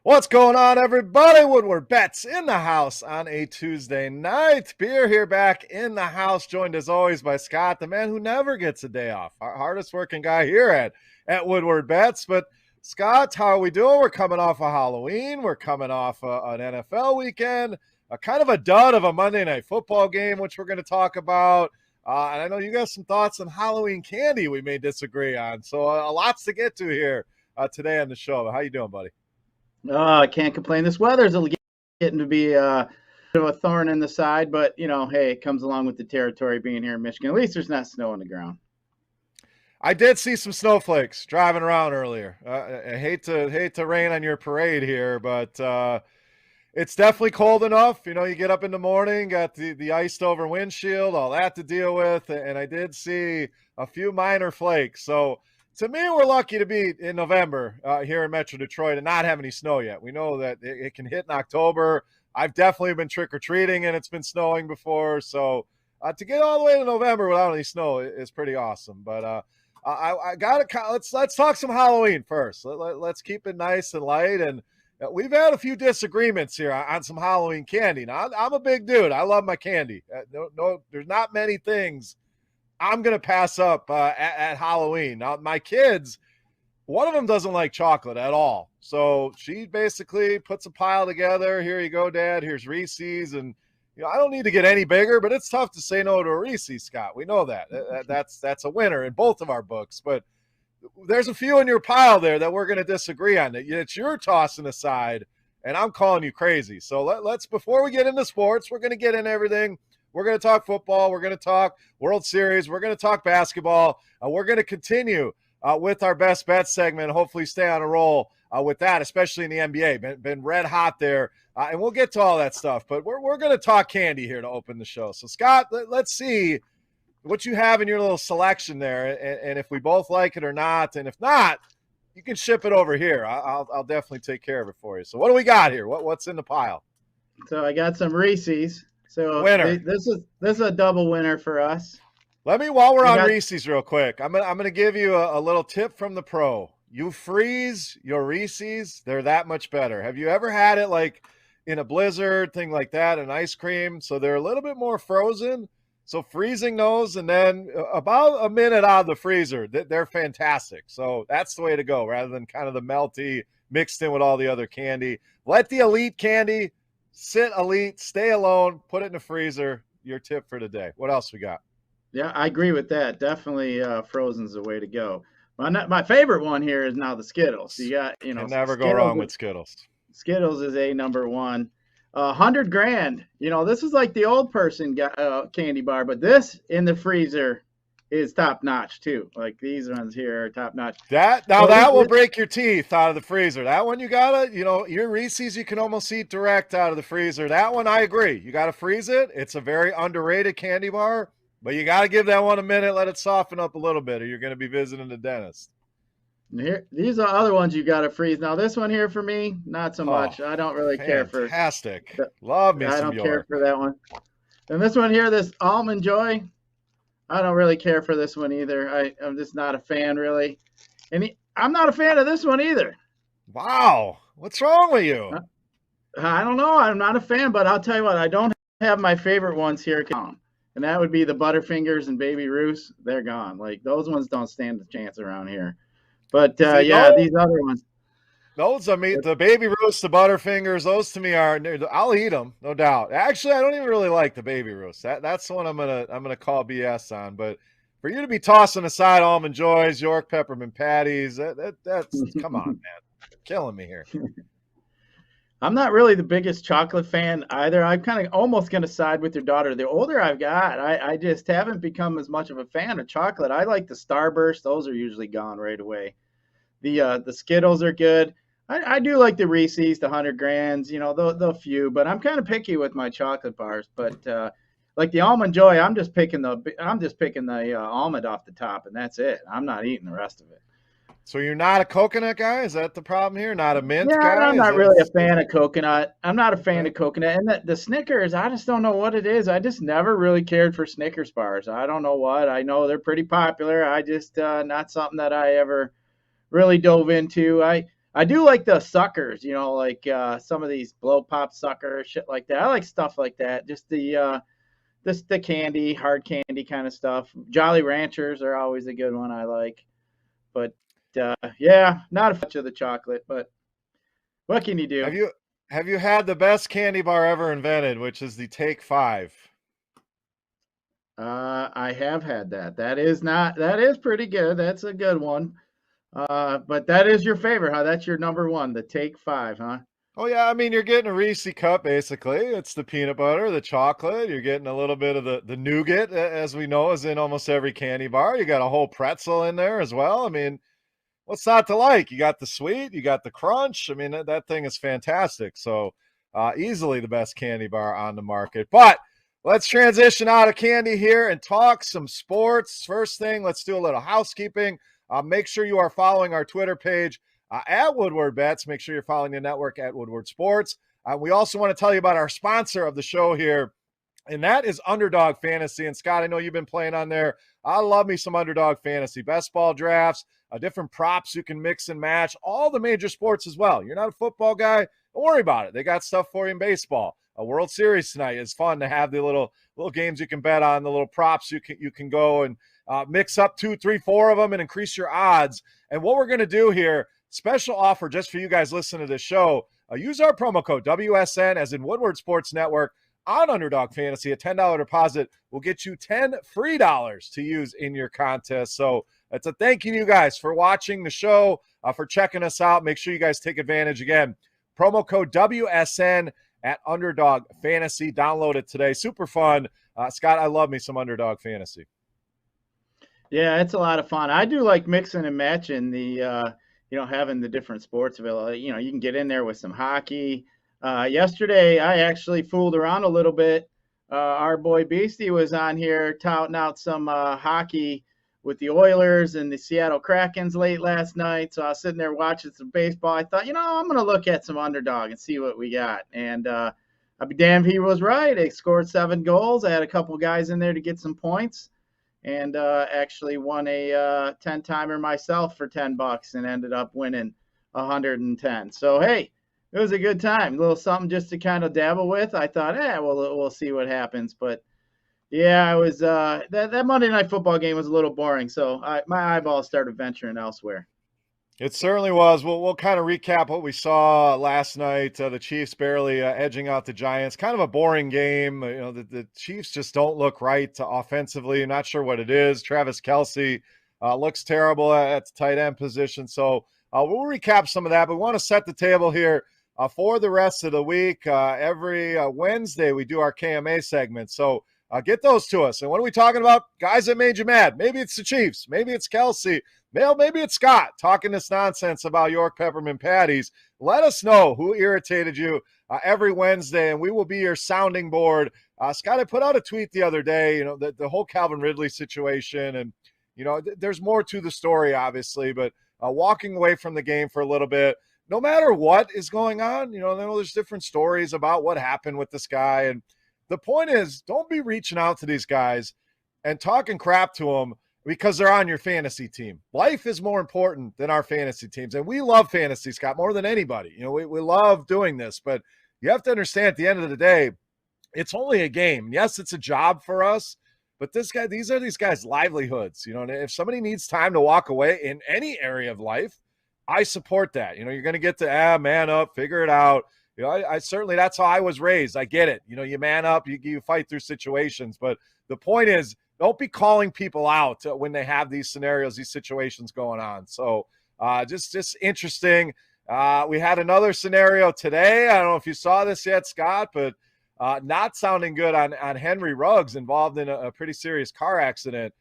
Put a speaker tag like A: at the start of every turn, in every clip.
A: What's going on, everybody? Woodward Bets in the house on a Tuesday night. Beer here back in the house, joined as always by Scott, the man who never gets a day off. Our hardest working guy here at Woodward Bets. But Scott, how are we doing? We're coming off of Halloween. We're coming off an NFL weekend, a kind of a dud of a Monday Night Football game, which we're going to talk about. And I know you got some thoughts on Halloween candy we may disagree on. So lots to get to here today on the show. How you doing, buddy?
B: I can't complain. This weather's getting to be a bit of a thorn in the side, but hey, it comes along with the territory being here in Michigan. At least there's not snow on the ground.
A: I did see some snowflakes driving around earlier. I hate to rain on your parade here, but it's definitely cold enough. You get up in the morning, got the iced over windshield, all that to deal with, and I did see a few minor flakes. So to me, we're lucky to be in November here in Metro Detroit and not have any snow yet. We know that it can hit in October. I've definitely been trick-or-treating, and it's been snowing before. So to get all the way to November without any snow is pretty awesome. But I got to let's talk some Halloween first. Let's keep it nice and light. And we've had a few disagreements here on some Halloween candy. Now, I'm a big dude. I love my candy. No, there's not many things I'm going to pass up at Halloween. Now, my kids, one of them doesn't like chocolate at all. So she basically puts a pile together. Here you go, Dad. Here's Reese's. And, I don't need to get any bigger, but it's tough to say no to a Reese's, Scott. We know that. That's a winner in both of our books. But there's a few in your pile there that we're going to disagree on. It's your tossing aside, and I'm calling you crazy. So let's before we get into sports, we're going to get in everything. We're going to talk football. We're going to talk World Series. We're going to talk basketball. We're going to continue with our best bet segment. Hopefully stay on a roll with that, especially in the NBA. Been red hot there. And we'll get to all that stuff. But we're going to talk candy here to open the show. So, Scott, let's see what you have in your little selection there and if we both like it or not. And if not, you can ship it over here. I'll definitely take care of it for you. So what do we got here? What's in the pile?
B: So I got some Reese's. So
A: winner.
B: This is a double winner for us.
A: While we're on Reese's real quick, I'm gonna give you a little tip from the pro. You freeze your Reese's, they're that much better. Have you ever had it like in a blizzard, thing like that, an ice cream? So they're a little bit more frozen. So freezing those and then about a minute out of the freezer, they're fantastic. So that's the way to go rather than kind of the melty mixed in with all the other candy. Let the elite candy sit elite, stay alone, put it in the freezer. Your tip for today. What else we got?
B: Yeah, I agree with that. Definitely frozen's the way to go. My favorite one here is now the Skittles. You got,
A: can never go wrong with Skittles.
B: Skittles is a number one. $100,000. This is like the old person candy bar, but this in the freezer is top notch too. Like these ones here are top notch.
A: That will break your teeth out of the freezer. That one you gotta, your Reese's you can almost eat direct out of the freezer. That one I agree. You gotta freeze it. It's a very underrated candy bar, but you gotta give that one a minute, let it soften up a little bit, or you're gonna be visiting the dentist.
B: Here, these are other ones you gotta freeze. Now this one here for me, not so much. I don't really care for.
A: Fantastic. Love me some
B: York. I don't care for that one. And this one here, this Almond Joy. I don't really care for this one either. I'm just not a fan, really. And I'm not a fan of this one either.
A: Wow. What's wrong with you?
B: I don't know. I'm not a fan, but I'll tell you what. I don't have my favorite ones here. And that would be the Butterfingers and Baby Ruths. They're gone. Like, those ones don't stand a chance around here. But, these other ones.
A: Those, the Baby Ruths, the Butterfingers, those to me are, I'll eat them, no doubt. Actually, I don't even really like the Baby Ruths. That's the one I'm gonna call BS on. But for you to be tossing aside Almond Joys, York Peppermint Patties, that's come on, man. You're killing me here.
B: I'm not really the biggest chocolate fan either. I'm kind of almost going to side with your daughter. The older I've got, I just haven't become as much of a fan of chocolate. I like the Starburst. Those are usually gone right away. The Skittles are good. I do like the Reese's, the $100,000, the few, but I'm kind of picky with my chocolate bars. But like the Almond Joy, I'm just picking the almond off the top, and that's it. I'm not eating the rest of it.
A: So you're not a coconut guy? Is that the problem here? Not a mint
B: guy?
A: Yeah,
B: I'm not really a fan of coconut. I'm not a fan of coconut. And the Snickers, I just don't know what it is. I just never really cared for Snickers bars. I don't know what. I know they're pretty popular. I just not something that I ever really dove into. I do like the suckers, like some of these blow pop suckers, shit like that. I like stuff like that. Just the candy, hard candy kind of stuff. Jolly Ranchers are always a good one I like. But yeah, not a much of the chocolate, but what can you do?
A: Have you had the best candy bar ever invented, which is the Take 5?
B: I have had that. That is pretty good. That's a good one. But that is your favorite, huh? That's your number one, the Take Five, huh?
A: Oh yeah, I mean you're getting a Reese cup basically. It's the peanut butter, the chocolate. You're getting a little bit of the nougat, as we know, is in almost every candy bar. You got a whole pretzel in there as well. I mean, what's not to like? You got the sweet, you got the crunch. I mean, that thing is fantastic. So easily the best candy bar on the market. But let's transition out of candy here and talk some sports. First thing, let's do a little housekeeping. Make sure you are following our Twitter page at Woodward Bets. Make sure you're following the network at Woodward Sports. We also want to tell you about our sponsor of the show here, and that is Underdog Fantasy. And Scott, I know you've been playing on there. I love me some Underdog Fantasy. Best ball drafts, different props you can mix and match, all the major sports as well. You're not a football guy? Don't worry about it. They got stuff for you in baseball. A World Series tonight is fun to have the little games you can bet on, the little props you can go and mix up 2, 3, 4 of them and increase your odds. And what we're going to do here, special offer just for you guys listening to this show, use our promo code WSN, as in Woodward Sports Network, on Underdog Fantasy. A $10 deposit will get you $10 free to use in your contest. So it's a thank you to you guys for watching the show, for checking us out. Make sure you guys take advantage. Again, promo code WSN at Underdog Fantasy. Download it today. Super fun. Scott, I love me some Underdog Fantasy.
B: Yeah, it's a lot of fun. I do like mixing and matching having the different sports available. You can get in there with some hockey. Yesterday, I actually fooled around a little bit. Our boy Beastie was on here touting out some hockey with the Oilers and the Seattle Krakens late last night. So I was sitting there watching some baseball. I thought, I'm going to look at some Underdog and see what we got. And I'll be damned if he was right. They scored 7 goals. I had a couple guys in there to get some points, and actually won a 10-timer myself for $10 and ended up winning 110. So, hey, it was a good time. A little something just to kind of dabble with. I thought, we'll see what happens. But yeah, I was that Monday Night Football game was a little boring, so my eyeballs started venturing elsewhere.
A: It certainly was. We'll kind of recap what we saw last night. The Chiefs barely edging out the Giants. Kind of a boring game. The Chiefs just don't look right offensively. Not sure what it is. Travis Kelce looks terrible at the tight end position. So we'll recap some of that. But we want to set the table here for the rest of the week. Every Wednesday, we do our KMA segment. So get those to us. And what are we talking about? Guys that made you mad. Maybe it's the Chiefs. Maybe it's Kelce. Maybe it's Scott talking this nonsense about York peppermint patties. Let us know who irritated you every Wednesday, and we will be your sounding board. Scott, I put out a tweet the other day, the whole Calvin Ridley situation, and, there's more to the story, obviously, but walking away from the game for a little bit, no matter what is going on, I know there's different stories about what happened with this guy, and the point is, don't be reaching out to these guys and talking crap to them because they're on your fantasy team. Life is more important than our fantasy teams. And we love fantasy, Scott, more than anybody. We love doing this, but you have to understand at the end of the day, it's only a game. Yes, it's a job for us, but these are these guys' livelihoods. And if somebody needs time to walk away in any area of life, I support that. You're going to get to man up, figure it out. I certainly, that's how I was raised. I get it. You man up, you fight through situations. But the point is, don't be calling people out when they have these scenarios, these situations going on. So just interesting. We had another scenario today. I don't know if you saw this yet, Scott, but not sounding good on Henry Ruggs, involved in a pretty serious car accident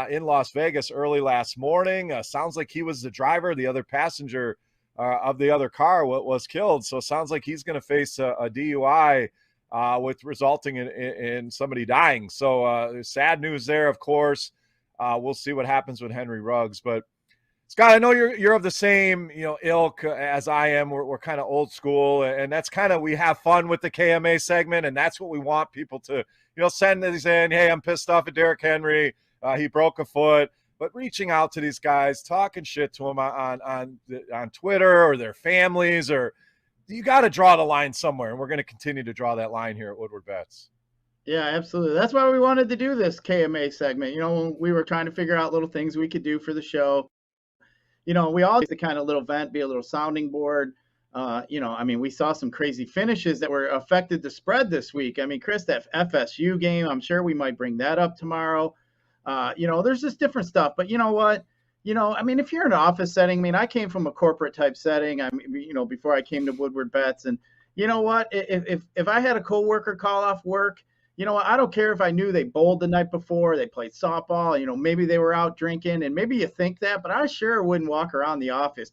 A: in Las Vegas early last morning. Sounds like he was the driver. The other passenger of the other car was killed. So it sounds like he's going to face a DUI with resulting in somebody dying. So sad news there, of course. We'll see what happens with Henry Ruggs. But Scott, I know you're of the same ilk as I am. We're kind of old school, and that's kind of, we have fun with the KMA segment, and that's what we want people to send these in. Hey, I'm pissed off at Derrick Henry. He broke a foot. but reaching out to these guys, talking shit to them on Twitter or their families, or you got to draw the line somewhere, and we're going to continue to draw that line here at Woodward Bets.
B: Yeah, absolutely. That's why we wanted to do this KMA segment. When we were trying to figure out little things we could do for the show. We all the kind of little vent, be a little sounding board. We saw some crazy finishes that were affected the spread this week. Chris, that FSU game, I'm sure we might bring that up tomorrow. There's just different stuff. But you know what? If you're in an office setting, I came from a corporate type setting. Before I came to Woodward Bets, and you know what? If I had a coworker call off work, I don't care if I knew they bowled the night before, they played softball, maybe they were out drinking, and maybe you think that, but I sure wouldn't walk around the office,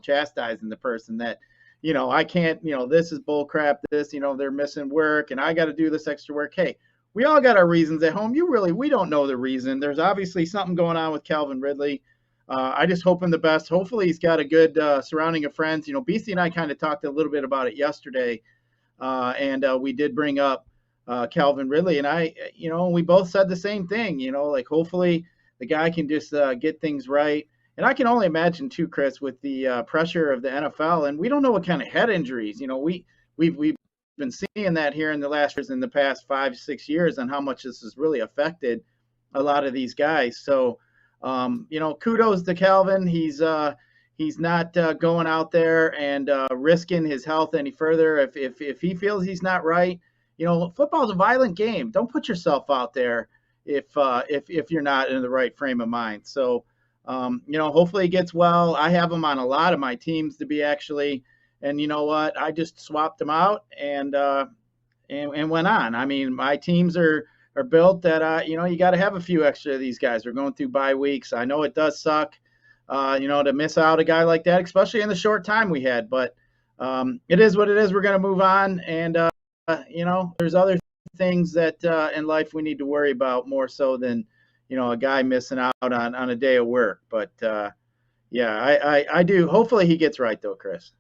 B: chastising the person that, I can't, this is bull crap, this, they're missing work and I got to do this extra work. Hey, we all got our reasons at home. We don't know the reason. There's obviously something going on with Calvin Ridley. I just hope him the best. Hopefully he's got a good surrounding of friends. BC and I kind of talked a little bit about it yesterday. And we did bring up Calvin Ridley, and I, we both said the same thing, hopefully the guy can just get things right. And I can only imagine too, Chris, with the pressure of the NFL, and we don't know what kind of head injuries, we've been seeing that here in the past 5-6 years, and how much this has really affected a lot of these guys. So, kudos to Calvin. He's not going out there and risking his health any further. If he feels he's not right, football is a violent game. Don't put yourself out there if you're not in the right frame of mind. So, hopefully he gets well. I have him on a lot of my teams to be actually, and you know what? I just swapped him out and went on. My teams are built that you got to have a few extra of these guys. We're going through bye weeks. I know it does suck, to miss out a guy like that, especially in the short time we had. But it is what it is. We're going to move on, and there's other things that in life we need to worry about more so than, a guy missing out on a day of work. But I do. Hopefully he gets right though, Chris.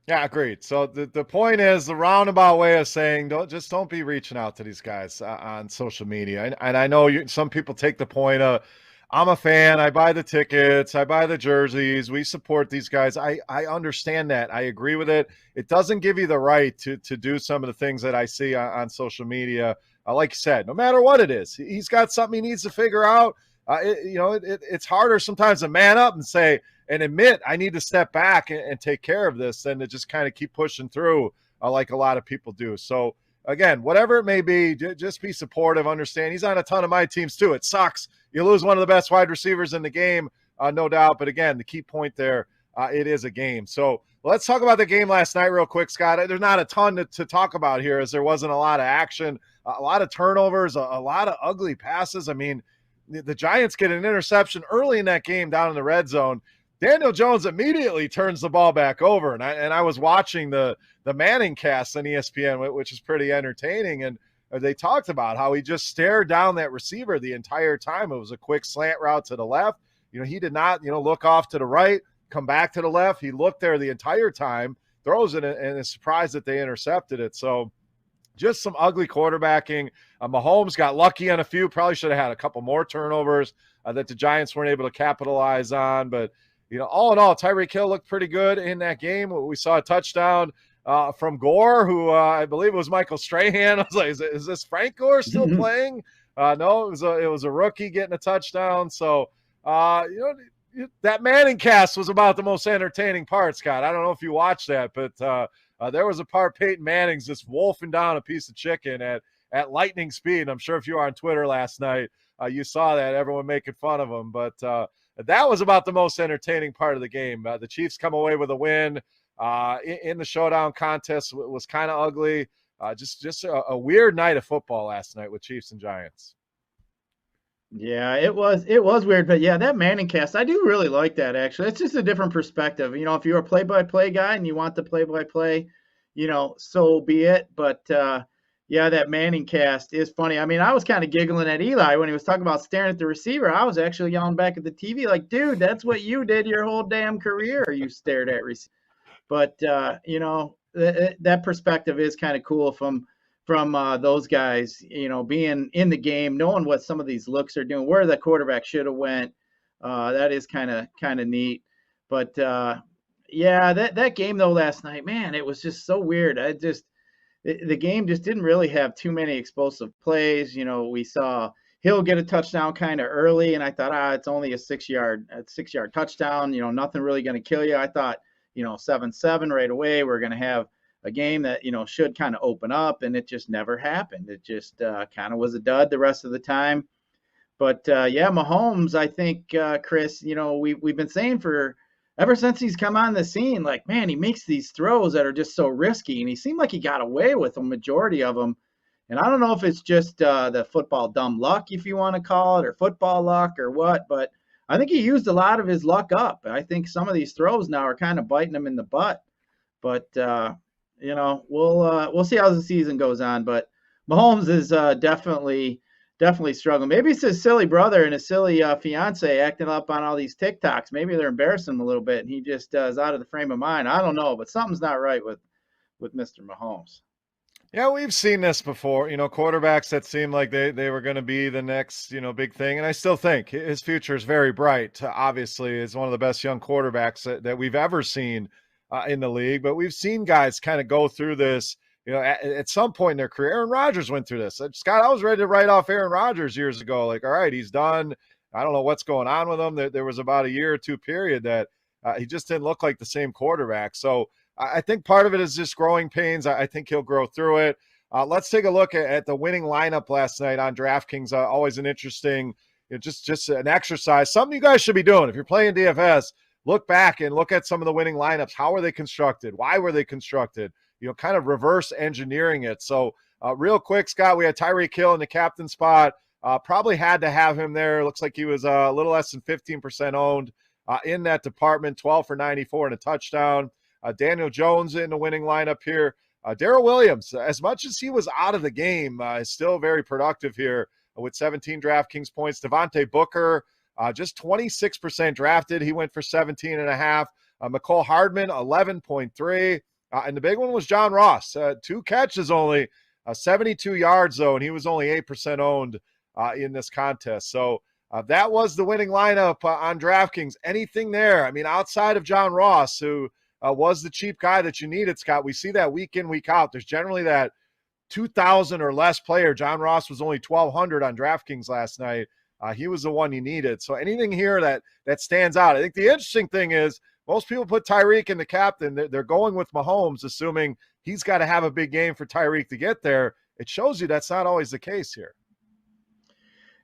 A: Yeah, agreed. So the point is the roundabout way of saying don't be reaching out to these guys on social media. And I know some people take the point of, I'm a fan. I buy the tickets. I buy the jerseys. We support these guys. I understand that. I agree with it. It doesn't give you the right to do some of the things that I see on social media. Like you said, no matter what it is, he's got something he needs to figure out. It's harder sometimes to man up and say and admit I need to step back and take care of this than to just kind of keep pushing through like a lot of people do. So again, whatever it may be, just be supportive. Understand he's on a ton of my teams too. It sucks. You lose one of the best wide receivers in the game, no doubt. But again, the key point there, it is a game. So let's talk about the game last night real quick, Scott. There's not a ton to talk about here as there wasn't a lot of action, a lot of turnovers, a lot of ugly passes. The Giants get an interception early in that game down in the red zone. Daniel Jones immediately turns the ball back over. And I was watching the Manning cast on ESPN, which is pretty entertaining. And they talked about how he just stared down that receiver the entire time. It was a quick slant route to the left. He did not, look off to the right, come back to the left. He looked there the entire time, throws it, and is surprised that they intercepted it. So just some ugly quarterbacking. Mahomes got lucky on a few, probably should have had a couple more turnovers that the Giants weren't able to capitalize on. But, all in all, Tyreek Hill looked pretty good in that game. We saw a touchdown from Gore, who I believe it was Michael Strahan. I was like, is this Frank Gore still playing? No, it was a rookie getting a touchdown. So, that Manning cast was about the most entertaining part, Scott. I don't know if you watched that, but there was a part Peyton Manning's just wolfing down a piece of chicken at lightning speed. I'm sure if you were on Twitter last night, you saw that, everyone making fun of him. But that was about the most entertaining part of the game. The Chiefs come away with a win. In the showdown contest was kind of ugly. Just a weird night of football last night with Chiefs and Giants.
B: Yeah, it was weird, but yeah, that Manning cast, I do really like that actually. It's just a different perspective. If you're a play-by-play guy and you want the play-by-play, so be it. But yeah, that Manning cast is funny. I was kind of giggling at Eli when he was talking about staring at the receiver. I was actually yelling back at the TV like, dude, that's what you did your whole damn career. You stared at receiver. But that perspective is kind of cool from those guys, being in the game, knowing what some of these looks are doing, where the quarterback should have went. That is kind of neat. But yeah, that game though last night, man, it was just so weird. The game just didn't really have too many explosive plays. We saw Hill get a touchdown kind of early, and I thought, it's only a 6-yard touchdown. Nothing really going to kill you. I thought, 7-7 right away. We're going to have a game that should kind of open up, and it just never happened. It just kind of was a dud the rest of the time. But yeah, Mahomes, I think, Chris, we've been saying for ever since he's come on the scene, like, man, he makes these throws that are just so risky, and he seemed like he got away with a majority of them. And I don't know if it's just the football dumb luck, if you want to call it, or football luck or what, but I think he used a lot of his luck up. I think some of these throws now are kind of biting him in the butt. But we'll see how the season goes on. But Mahomes is definitely struggling. Maybe it's his silly brother and his silly fiance acting up on all these TikToks. Maybe they're embarrassing him a little bit, and he just is out of the frame of mind. I don't know, but something's not right with Mr. Mahomes.
A: Yeah, we've seen this before. Quarterbacks that seem like they were going to be the next, big thing. And I still think his future is very bright. Obviously, is one of the best young quarterbacks that we've ever seen in the league. But we've seen guys kind of go through this, at some point in their career. Aaron Rodgers went through this. Scott, I was ready to write off Aaron Rodgers years ago. Like, all right, he's done. I don't know what's going on with him. There was about a year or two period that he just didn't look like the same quarterback. So I think part of it is just growing pains. I think he'll grow through it. Let's take a look at the winning lineup last night on DraftKings. Always an interesting, just an exercise. Something you guys should be doing. If you're playing DFS, look back and look at some of the winning lineups. How are they constructed? Why were they constructed? Kind of reverse engineering it. So real quick, Scott, we had Tyreek Hill in the captain spot. Probably had to have him there. Looks like he was a little less than 15% owned in that department, 12 for 94 and a touchdown. Daniel Jones in the winning lineup here. Darrell Williams, as much as he was out of the game, is still very productive here with 17 DraftKings points. Devontae Booker, just 26% drafted. He went for 17.5. McCole Hardman, 11.3. And the big one was John Ross, 2 catches only, 72 yards though, and he was only 8% owned in this contest. So that was the winning lineup on DraftKings. Anything there? I mean, outside of John Ross, who was the cheap guy that you needed, Scott. We see that week in, week out. There's generally that 2,000 or less player. John Ross was only 1,200 on DraftKings last night. He was the one you needed. So anything here that stands out? I think the interesting thing is most people put Tyreek in the captain. They're going with Mahomes, assuming he's got to have a big game for Tyreek to get there. It shows you that's not always the case here.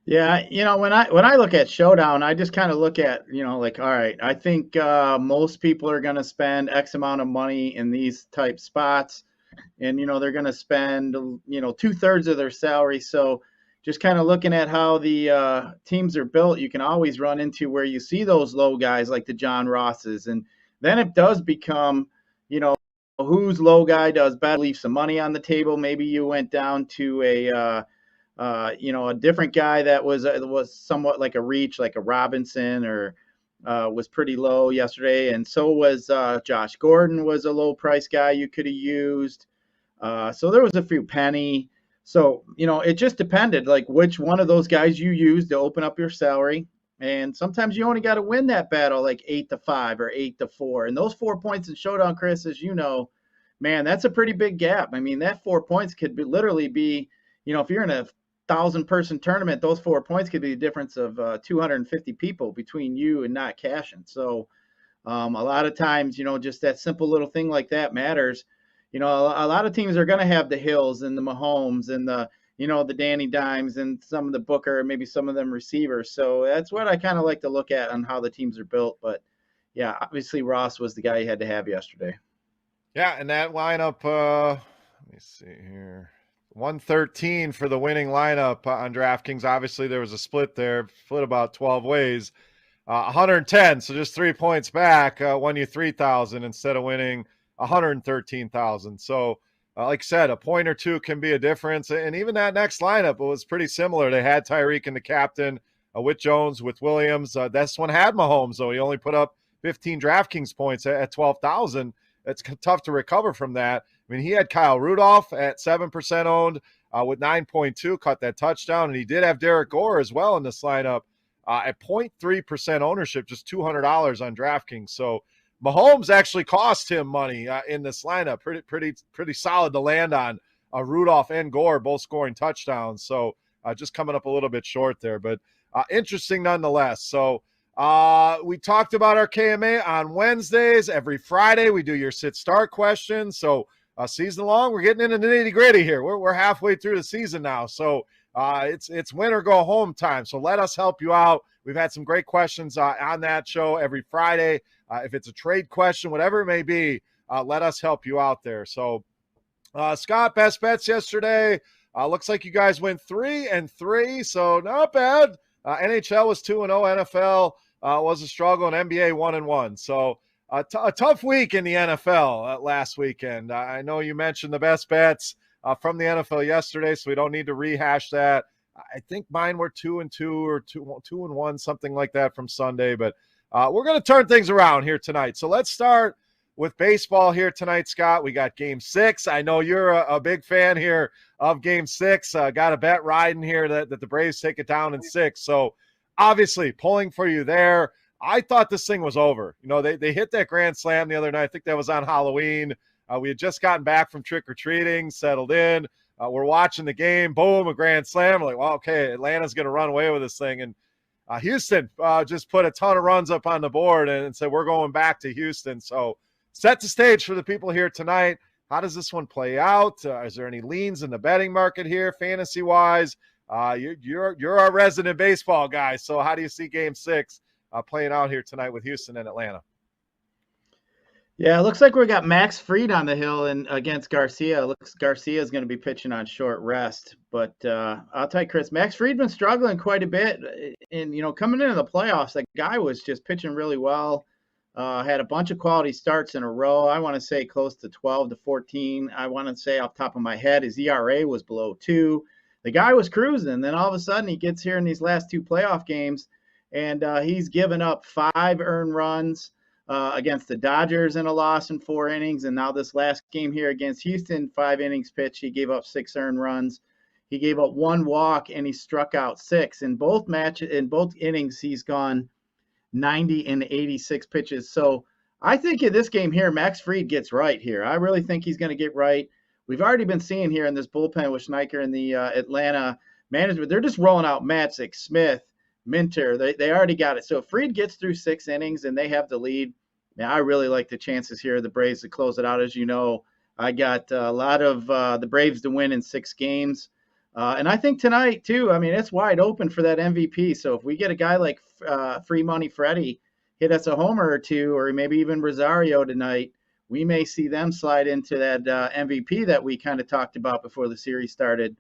B: Yeah, when I look at Showdown, I just kind of look at, like, all right, I think most people are going to spend X amount of money in these type spots, and they're going to spend 2/3 of their salary. So just kind of looking at how the teams are built, you can always run into where you see those low guys like the John Rosses, and then it does become, whose low guy does better, leave some money on the table. Maybe you went down to a different guy that was somewhat like a reach, like a Robinson, or was pretty low yesterday. And so was Josh Gordon was a low price guy you could have used. So there was a few penny. So, it just depended like which one of those guys you used to open up your salary. And sometimes you only got to win that battle like 8-5 or 8-4. And those 4 points in Showdown, Chris, as you know, man, that's a pretty big gap. I mean, that 4 points could literally be, if you're in a 1,000-person tournament, those 4 points could be the difference of 250 people between you and not cashing. So a lot of times, just that simple little thing like that matters. A lot of teams are going to have the Hills and the Mahomes and the Danny Dimes and some of the Booker, maybe some of them receivers. So that's what I kind of like to look at on how the teams are built. But yeah, obviously Ross was the guy you had to have yesterday.
A: Yeah, and that lineup, let me see here. 113 for the winning lineup on DraftKings. Obviously, there was a split there, split about 12 ways. 110, so just 3 points back, won you 3,000 instead of winning 113,000. So, like I said, a point or two can be a difference. And even that next lineup, it was pretty similar. They had Tyreek in the captain, with Jones, with Williams. This one had Mahomes, though. He only put up 15 DraftKings points at 12,000. It's tough to recover from that. I mean, he had Kyle Rudolph at 7% owned with 9.2, caught that touchdown. And he did have Derek Gore as well in this lineup at 0.3% ownership, just $200 on DraftKings. So Mahomes actually cost him money in this lineup. Pretty solid to land on. Rudolph and Gore both scoring touchdowns. So just coming up a little bit short there, but interesting nonetheless. So we talked about our KMA on Wednesdays. Every Friday we do your sit-start questions. So season long, we're getting into the nitty-gritty here. We're halfway through the season now. So it's win or go home time. So let us help you out. We've had some great questions on that show every Friday. If it's a trade question, whatever it may be, let us help you out there. So Scott, best bets yesterday. Looks like you guys went 3-3, so not bad. NHL was 2-0. NFL was a struggle, and NBA 1-1. So a tough week in the NFL last weekend. I know you mentioned the best bets from the NFL yesterday, so we don't need to rehash that. I think mine were 2-2 or 2-1, something like that from Sunday. But we're going to turn things around here tonight. So let's start with baseball here tonight, Scott. We got Game 6. I know you're a big fan here of Game 6. Got a bet riding here that the Braves take it down in 6. So obviously pulling for you there. I thought this thing was over. You know, they hit that grand slam the other night. I think that was on Halloween. We had just gotten back from trick-or-treating, settled in. We're watching the game. Boom, a grand slam. We're like, well, okay, Atlanta's going to run away with this thing. And Houston just put a ton of runs up on the board and said, we're going back to Houston. So set the stage for the people here tonight. How does this one play out? Is there any leans in the betting market here, fantasy-wise? You're our resident baseball guy, so how do you see Game 6 playing out here tonight with Houston and Atlanta?
B: Yeah, it looks like we got Max Fried on the hill and against Garcia. It looks Garcia is going to be pitching on short rest. But I'll tell you, Chris, Max Fried been struggling quite a bit. And, you know, coming into the playoffs, that guy was just pitching really well. Had a bunch of quality starts in a row. I want to say close to 12 to 14. I want to say off the top of my head, his ERA was below 2. The guy was cruising. Then all of a sudden he gets here in these last 2 playoff games, and he's given up 5 earned runs against the Dodgers in a loss in 4 innings. And now this last game here against Houston, 5 innings pitched, he gave up 6 earned runs. He gave up 1 walk, and he struck out 6. In both innings, he's gone 90 and 86 pitches. So I think in this game here, Max Fried gets right here. I really think he's going to get right. We've already been seeing here in this bullpen with Schneiker and the Atlanta management, they're just rolling out Matzik, Smith, Minter. They already got it. So if Fried gets through 6 innings and they have the lead, man, I really like the chances here of the Braves to close it out. As you know, I got a lot of the Braves to win in 6 games. And I think tonight, too, I mean, it's wide open for that MVP. So if we get a guy like Free Money Freddie hit us a homer or 2, or maybe even Rosario tonight, we may see them slide into that MVP that we kind of talked about before the series started.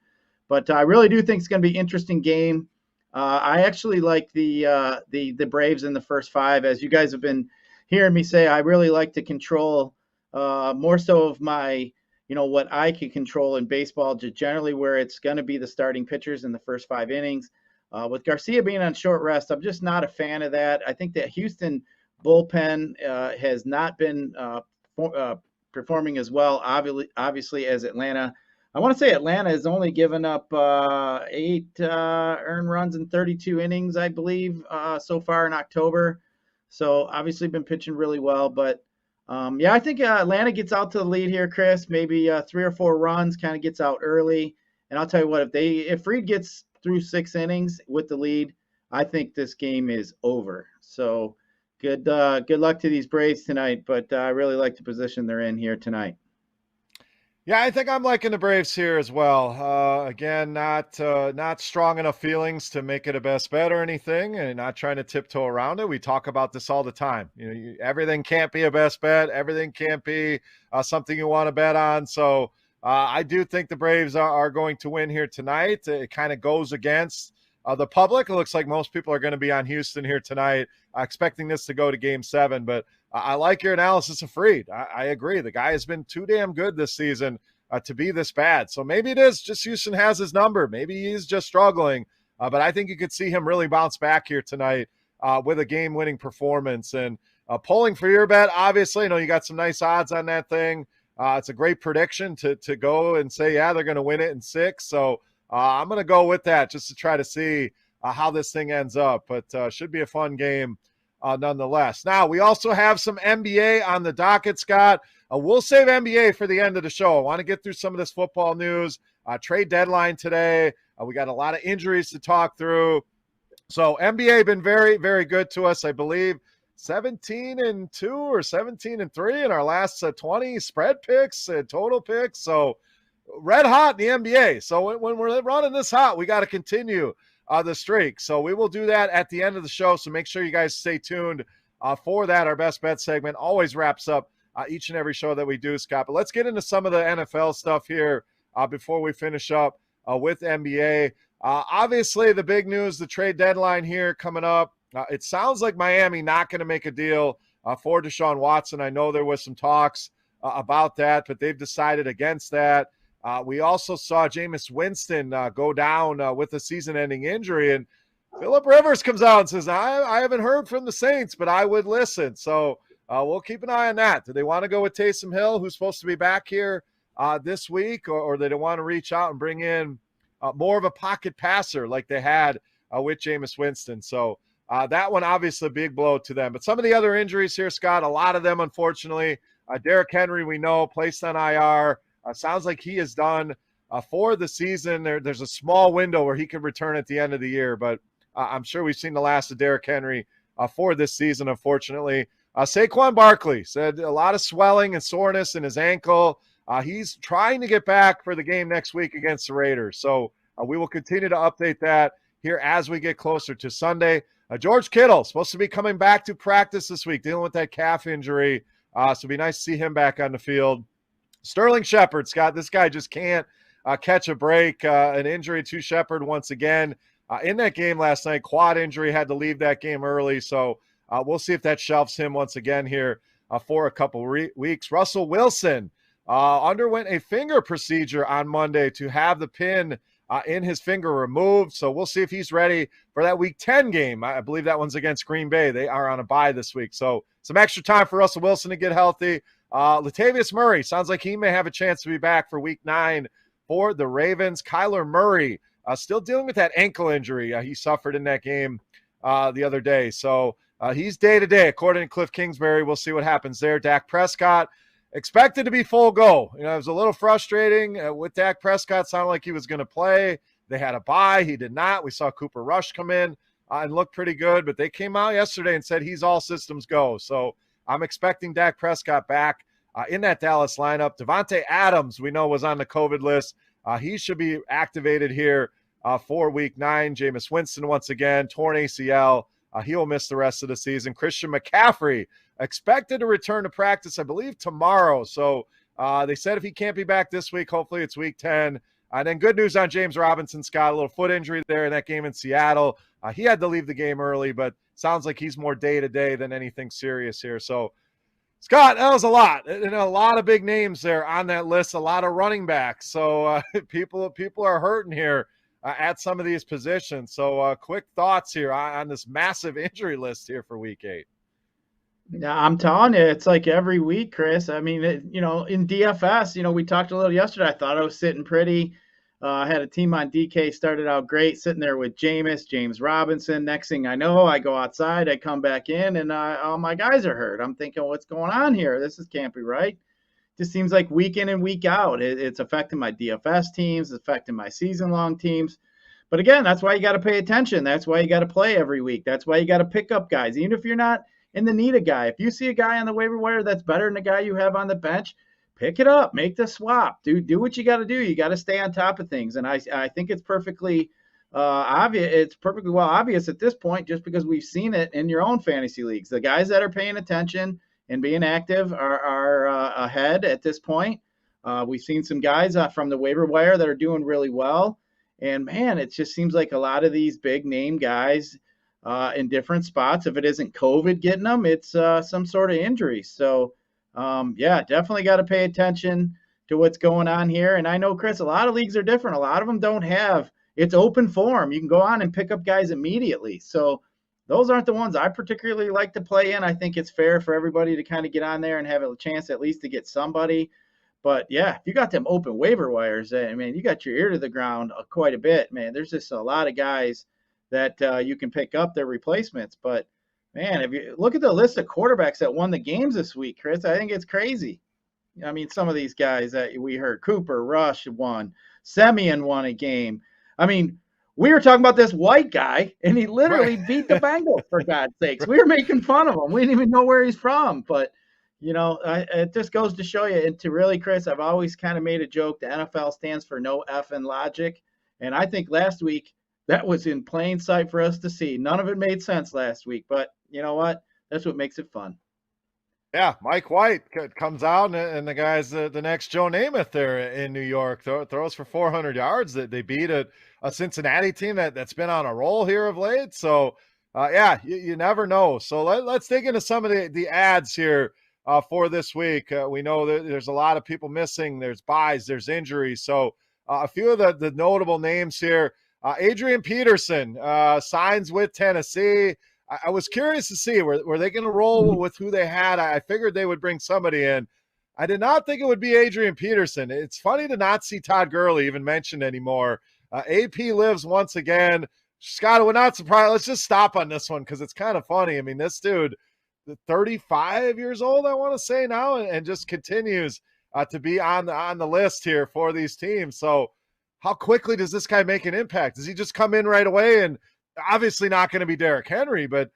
B: But I really do think it's going to be an interesting game. I actually like the Braves in the first 5. As you guys have been hearing me say, I really like to control more so of my – you know, what I can control in baseball, just generally where it's going to be the starting pitchers in the first 5 innings. With Garcia being on short rest, I'm just not a fan of that. I think that Houston bullpen has not been performing as well, obviously, as Atlanta. I want to say Atlanta has only given up 8 earned runs in 32 innings, I believe, so far in October. So obviously been pitching really well, but yeah, I think Atlanta gets out to the lead here, Chris. Maybe 3 or 4 runs, kind of gets out early. And I'll tell you what, if Fried gets through 6 innings with the lead, I think this game is over. So good luck to these Braves tonight. But I really like the position they're in here tonight.
A: Yeah, I think I'm liking the Braves here as well. Again, not strong enough feelings to make it a best bet or anything, and not trying to tiptoe around it. We talk about this all the time. You know, everything can't be a best bet. Everything can't be something you want to bet on. So I do think the Braves are going to win here tonight. It kind of goes against the public. It looks like most people are going to be on Houston here tonight, expecting this to go to Game 7, but I like your analysis of Fried. I agree. The guy has been too damn good this season to be this bad. So maybe it is just Houston has his number. Maybe he's just struggling. But I think you could see him really bounce back here tonight with a game-winning performance. And pulling for your bet, obviously, you know, you got some nice odds on that thing. It's a great prediction to go and say, yeah, they're going to win it in 6. So I'm going to go with that just to try to see how this thing ends up, but should be a fun game nonetheless. Now, we also have some NBA on the docket, Scott. We'll save NBA for the end of the show. I want to get through some of this football news. Trade deadline today. We got a lot of injuries to talk through. So NBA been very, very good to us. I believe 17-2 or 17-3 in our last 20 spread picks and total picks. So red hot in the NBA. So when we're running this hot, we got to continue the streak. So we will do that at the end of the show. So make sure you guys stay tuned for that. Our best bet segment always wraps up each and every show that we do, Scott. But let's get into some of the NFL stuff here before we finish up with NBA. Obviously, the big news, the trade deadline here coming up. It sounds like Miami not going to make a deal for Deshaun Watson. I know there was some talks about that, but they've decided against that. We also saw Jameis Winston go down with a season-ending injury, and Phillip Rivers comes out and says, I haven't heard from the Saints, but I would listen. So we'll keep an eye on that. Do they want to go with Taysom Hill, who's supposed to be back here this week, or do they want to reach out and bring in more of a pocket passer like they had with Jameis Winston? So that one, obviously, a big blow to them. But some of the other injuries here, Scott, a lot of them, unfortunately. Derrick Henry, we know, placed on IR. Sounds like he is done for the season. There's a small window where he could return at the end of the year, but I'm sure we've seen the last of Derrick Henry for this season, unfortunately. Saquon Barkley said a lot of swelling and soreness in his ankle. He's trying to get back for the game next week against the Raiders. So we will continue to update that here as we get closer to Sunday. George Kittle supposed to be coming back to practice this week, dealing with that calf injury. So it'd be nice to see him back on the field. Sterling Shepard, Scott, this guy just can't catch a break. An injury to Shepard once again. In that game last night, quad injury, had to leave that game early. So we'll see if that shelves him once again here for a couple weeks. Russell Wilson underwent a finger procedure on Monday to have the pin in his finger removed. So we'll see if he's ready for that Week 10 game. I believe that one's against Green Bay. They are on a bye this week. So some extra time for Russell Wilson to get healthy. Latavius Murray sounds like he may have a chance to be back for Week 9 for the Ravens. Kyler Murray still dealing with that ankle injury he suffered in that game the other day. So he's day-to-day, according to Cliff Kingsbury. We'll see what happens there. Dak Prescott expected to be full go. It was a little frustrating with Dak Prescott. Sounded like he was going to play. They had a bye. He did not. We saw Cooper Rush come in and look pretty good, but they came out yesterday and said he's all systems go. So I'm expecting Dak Prescott back in that Dallas lineup. Devontae Adams, we know, was on the COVID list. He should be activated here for Week 9. Jameis Winston, once again, torn ACL. He will miss the rest of the season. Christian McCaffrey expected to return to practice, I believe, tomorrow. So they said if he can't be back this week, hopefully it's Week 10. And then good news on James Robinson, Scott, a little foot injury there in that game in Seattle. He had to leave the game early, but sounds like he's more day-to-day than anything serious here. So, Scott, that was a lot. And a lot of big names there on that list, a lot of running backs. So people are hurting here at some of these positions. So quick thoughts here on this massive injury list here for Week 8.
B: Yeah, I'm telling you, it's like every week, Chris. I mean, in DFS, we talked a little yesterday. I thought I was sitting pretty. I had a team on DK, started out great, sitting there with James Robinson. Next thing I know, I go outside, I come back in, and all my guys are hurt. I'm thinking, what's going on here? Can't be right. Just seems like week in and week out. It's affecting my DFS teams, it's affecting my season-long teams. But again, that's why you got to pay attention. That's why you got to play every week. That's why you got to pick up guys, even if you're not in the need of guy. If you see a guy on the waiver wire that's better than the guy you have on the bench, pick it up, make the swap, do what you got to do. You got to stay on top of things. And I think it's perfectly obvious. It's perfectly well obvious at this point, just because we've seen it in your own fantasy leagues. The guys that are paying attention and being active are ahead at this point. We've seen some guys from the waiver wire that are doing really well. And man, it just seems like a lot of these big name guys in different spots, if it isn't COVID getting them, it's some sort of injury. So definitely got to pay attention to what's going on here. And I know, Chris, a lot of leagues are different. A lot of them don't have, it's open form. You can go on and pick up guys immediately. So those aren't the ones I particularly like to play in. I think it's fair for everybody to kind of get on there and have a chance at least to get somebody. But yeah, if you got them open waiver wires, man, you got your ear to the ground quite a bit, man. There's just a lot of guys that you can pick up their replacements. But man, if you look at the list of quarterbacks that won the games this week, Chris, I think it's crazy. I mean, some of these guys that we heard, Cooper, Rush won, Semien won a game. I mean, we were talking about this white guy, and he
A: Right.
B: literally beat the Bengals, for God's sakes. We were making fun of him. We didn't even know where he's from. But, it just goes to show you. And to really, Chris, I've always kind of made a joke. The NFL stands for no effing logic. And I think last week that was in plain sight for us to see. None of it made sense last week. But you know what? That's what makes it fun.
A: Yeah, Mike White comes out, and the guy's the next Joe Namath there in New York. Throws for 400 yards. They beat a Cincinnati team that's been on a roll here of late. So, yeah, you never know. So let's dig into some of the ads here for this week. We know that there's a lot of people missing. There's buys, there's injuries. So a few of the notable names here. Adrian Peterson signs with Tennessee. I was curious to see, were they going to roll with who they had? I figured they would bring somebody in. I did not think it would be Adrian Peterson. It's funny to not see Todd Gurley even mentioned anymore. AP lives once again. Scott, we're not surprised. Let's just stop on this one because it's kind of funny. I mean, this dude, 35 years old, I want to say now, and just continues to be on the list here for these teams. So how quickly does this guy make an impact? Does he just come in right away? And obviously not going to be Derrick Henry, but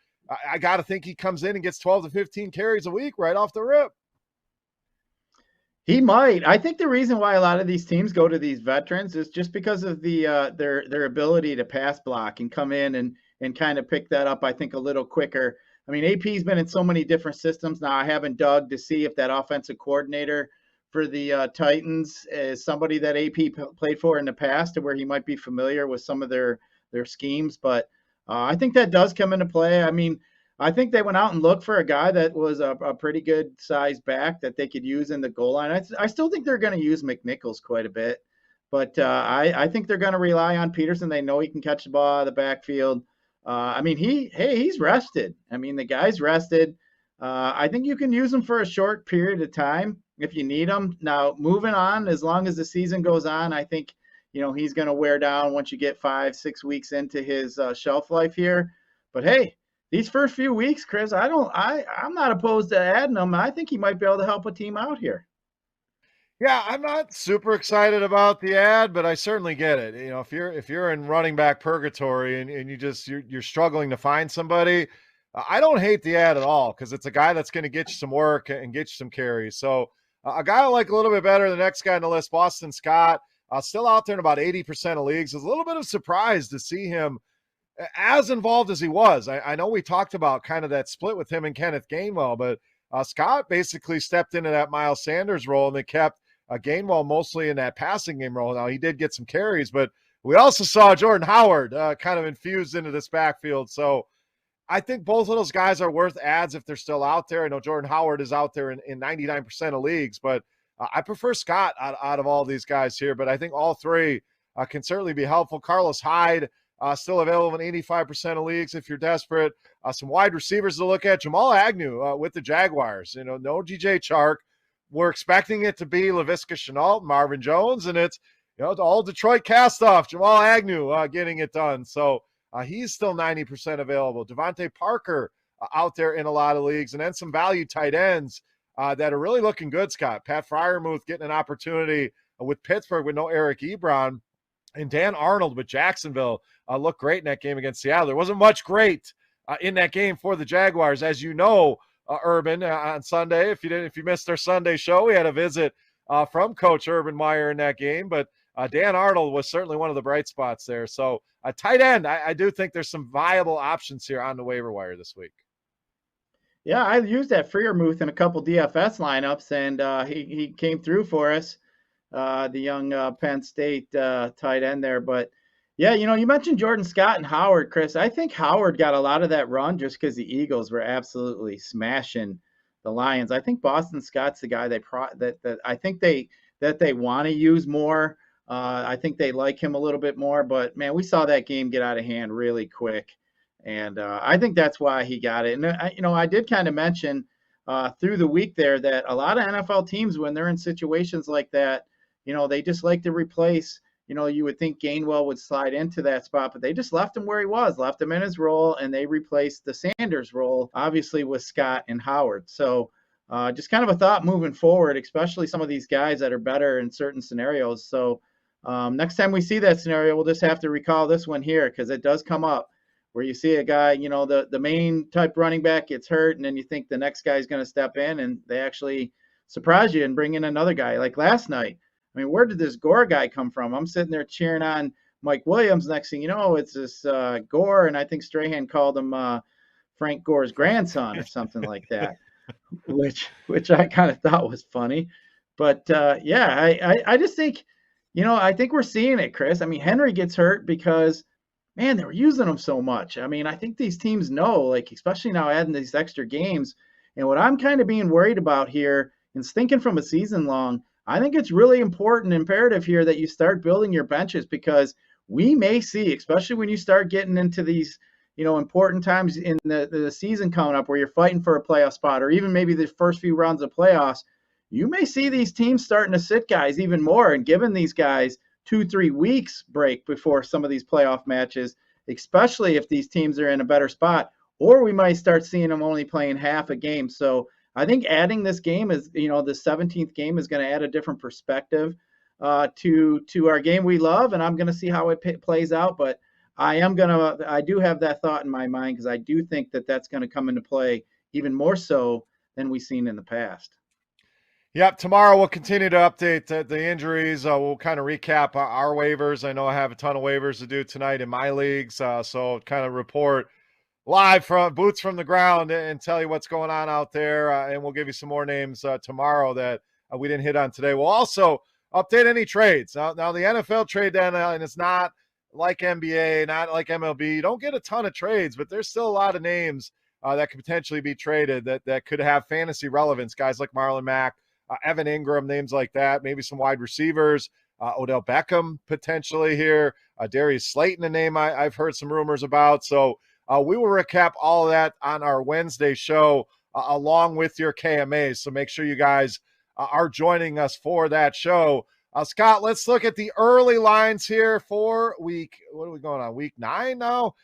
A: I got to think he comes in and gets 12 to 15 carries a week right off the rip.
B: He might. I think the reason why a lot of these teams go to these veterans is just because of their ability to pass block and come in and kind of pick that up, I think, a little quicker. I mean, AP's been in so many different systems now. I haven't dug to see if that offensive coordinator for the Titans is somebody that AP played for in the past, to where he might be familiar with some of their schemes. But I think that does come into play. I mean, I think they went out and looked for a guy that was a pretty good size back that they could use in the goal line. I still think they're going to use McNichols quite a bit, but I think they're going to rely on Peterson. They know he can catch the ball out of the backfield. I mean, he's rested. I mean, the guy's rested. I think you can use him for a short period of time if you need him. Now, moving on, as long as the season goes on, I think he's going to wear down once you get 5-6 weeks into his shelf life here. But hey, these first few weeks, Chris, I'm not opposed to adding him. I think he might be able to help a team out here.
A: Yeah, I'm not super excited about the ad, but I certainly get it. If you're in running back purgatory and you're struggling to find somebody, I don't hate the ad at all because it's a guy that's going to get you some work and get you some carries. So a guy I like a little bit better than the next guy on the list, Boston Scott, still out there in about 80% of leagues. It's a little bit of surprise to see him as involved as he was. I know we talked about kind of that split with him and Kenneth Gainwell, but Scott basically stepped into that Miles Sanders role, and they kept Gainwell mostly in that passing game role. Now, he did get some carries, but we also saw Jordan Howard kind of infused into this backfield. So I think both of those guys are worth ads if they're still out there. I know Jordan Howard is out there in 99% of leagues, but I prefer Scott out of all these guys here. But I think all three can certainly be helpful. Carlos Hyde, still available in 85% of leagues if you're desperate. Some wide receivers to look at. Jamal Agnew with the Jaguars. No DJ Chark. We're expecting it to be Laviska Shenault, Marvin Jones, and it's all Detroit cast-off. Jamal Agnew getting it done. So he's still 90% available. Devontae Parker out there in a lot of leagues. And then some value tight ends that are really looking good, Scott. Pat Freiermuth getting an opportunity with Pittsburgh with no Eric Ebron. And Dan Arnold with Jacksonville looked great in that game against Seattle. There wasn't much great in that game for the Jaguars, as you know, Urban, on Sunday. If you missed our Sunday show, we had a visit from Coach Urban Meyer in that game. But Dan Arnold was certainly one of the bright spots there. So tight end, I do think there's some viable options here on the waiver wire this week.
B: Yeah, I used that Freiermuth in a couple DFS lineups, and he came through for us. The young Penn State tight end there. But yeah, you mentioned Jordan Scott and Howard, Chris. I think Howard got a lot of that run just because the Eagles were absolutely smashing the Lions. I think Boston Scott's the guy that I think they want to use more. I think they like him a little bit more. But man, we saw that game get out of hand really quick, and I think that's why he got it. And I did kind of mention through the week there that a lot of NFL teams, when they're in situations like that, they just like to replace you would think Gainwell would slide into that spot, but they just left him where he was, left him in his role, and they replaced the Sanders role, obviously, with Scott and Howard. So just kind of a thought moving forward, especially some of these guys that are better in certain scenarios. So next time we see that scenario, we'll just have to recall this one here because it does come up where you see a guy, the main type running back gets hurt, and then you think the next guy is going to step in, and they actually surprise you and bring in another guy. Like last night, I mean, where did this Gore guy come from? I'm sitting there cheering on Mike Williams. Next thing you know, it's this Gore, and I think Strahan called him Frank Gore's grandson or something like that, which I kind of thought was funny. But yeah, I just think, I think we're seeing it, Chris. I mean, Henry gets hurt because, man, they were using him so much. I mean, I think these teams know, like, especially now adding these extra games. And what I'm kind of being worried about here is thinking from a season long, I think it's really important, imperative here that you start building your benches because we may see, especially when you start getting into these, important times in the season coming up where you're fighting for a playoff spot or even maybe the first few rounds of playoffs, you may see these teams starting to sit guys even more and giving these guys 2-3 weeks break before some of these playoff matches, especially if these teams are in a better spot, or we might start seeing them only playing half a game. So I think adding this game is, the 17th game is going to add a different perspective to our game we love, and I'm going to see how it plays out. But I do have that thought in my mind because I do think that that's going to come into play even more so than we've seen in the past.
A: Yep, tomorrow we'll continue to update the injuries. We'll kind of recap our waivers. I know I have a ton of waivers to do tonight in my leagues, so kind of report live from boots from the ground and tell you what's going on out there. And we'll give you some more names tomorrow that we didn't hit on today. We'll also update any trades. Now the NFL trade deadline is not like NBA, not like MLB. You don't get a ton of trades, but there's still a lot of names that could potentially be traded that could have fantasy relevance. Guys like Marlon Mack, Evan Ingram, names like that, maybe some wide receivers, Odell Beckham potentially here, Darius Slayton, a name I've heard some rumors about. So we will recap all of that on our Wednesday show along with your KMAs. So make sure you guys are joining us for that show. Scott, let's look at the early lines here for what are we going on? Week 9 now?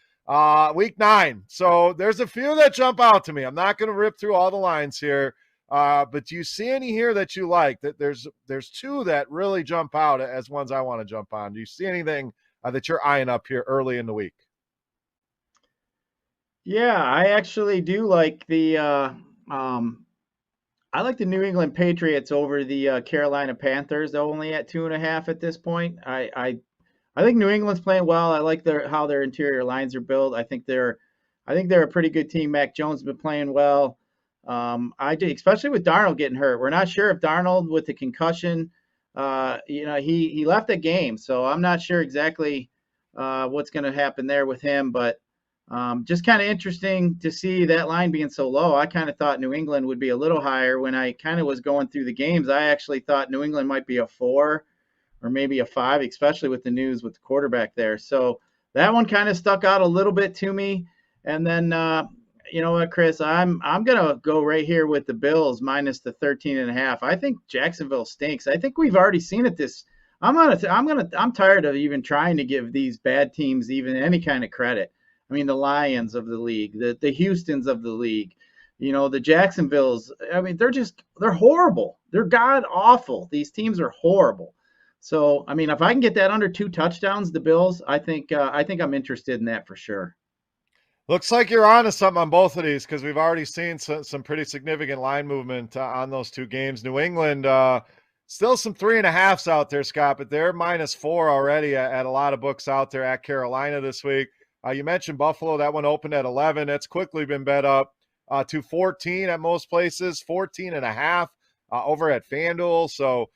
A: Week 9. So there's a few that jump out to me. I'm not going to rip through all the lines here. But do you see any here that you like? That there's two that really jump out as ones I want to jump on. Do you see anything that you're eyeing up here early in the week?
B: Yeah, I actually do like I like the New England Patriots over the Carolina Panthers. They're only at 2.5 at this point. I think New England's playing well. I like how their interior lines are built. I think they're a pretty good team. Mac Jones has been playing well. I do, especially with Darnold getting hurt. We're not sure if Darnold with the concussion, he left the game, so I'm not sure exactly what's going to happen there with him. But just kind of interesting to see that line being so low. I kind of thought New England would be a little higher when I kind of was going through the games. I actually thought New England might be a 4 or maybe a 5, especially with the news with the quarterback there. So that one kind of stuck out a little bit to me. And then, you know what, Chris, I'm gonna go right here with the Bills minus the 13.5. I think Jacksonville stinks. I think we've already seen it. I'm tired of even trying to give these bad teams even any kind of credit. I mean, the Lions of the league, the Houstons of the league, the Jacksonvilles. I mean, they're horrible. They're god awful. These teams are horrible. So, I mean, if I can get that under 2 touchdowns, the Bills, I think I'm interested in that for sure.
A: Looks like you're on to something on both of these because we've already seen some pretty significant line movement on those 2 games. New England, still some 3.5s out there, Scott, but they're -4 already at a lot of books out there at Carolina this week. You mentioned Buffalo. That one opened at 11. It's quickly been bet up to 14 at most places, 14.5 over at FanDuel. So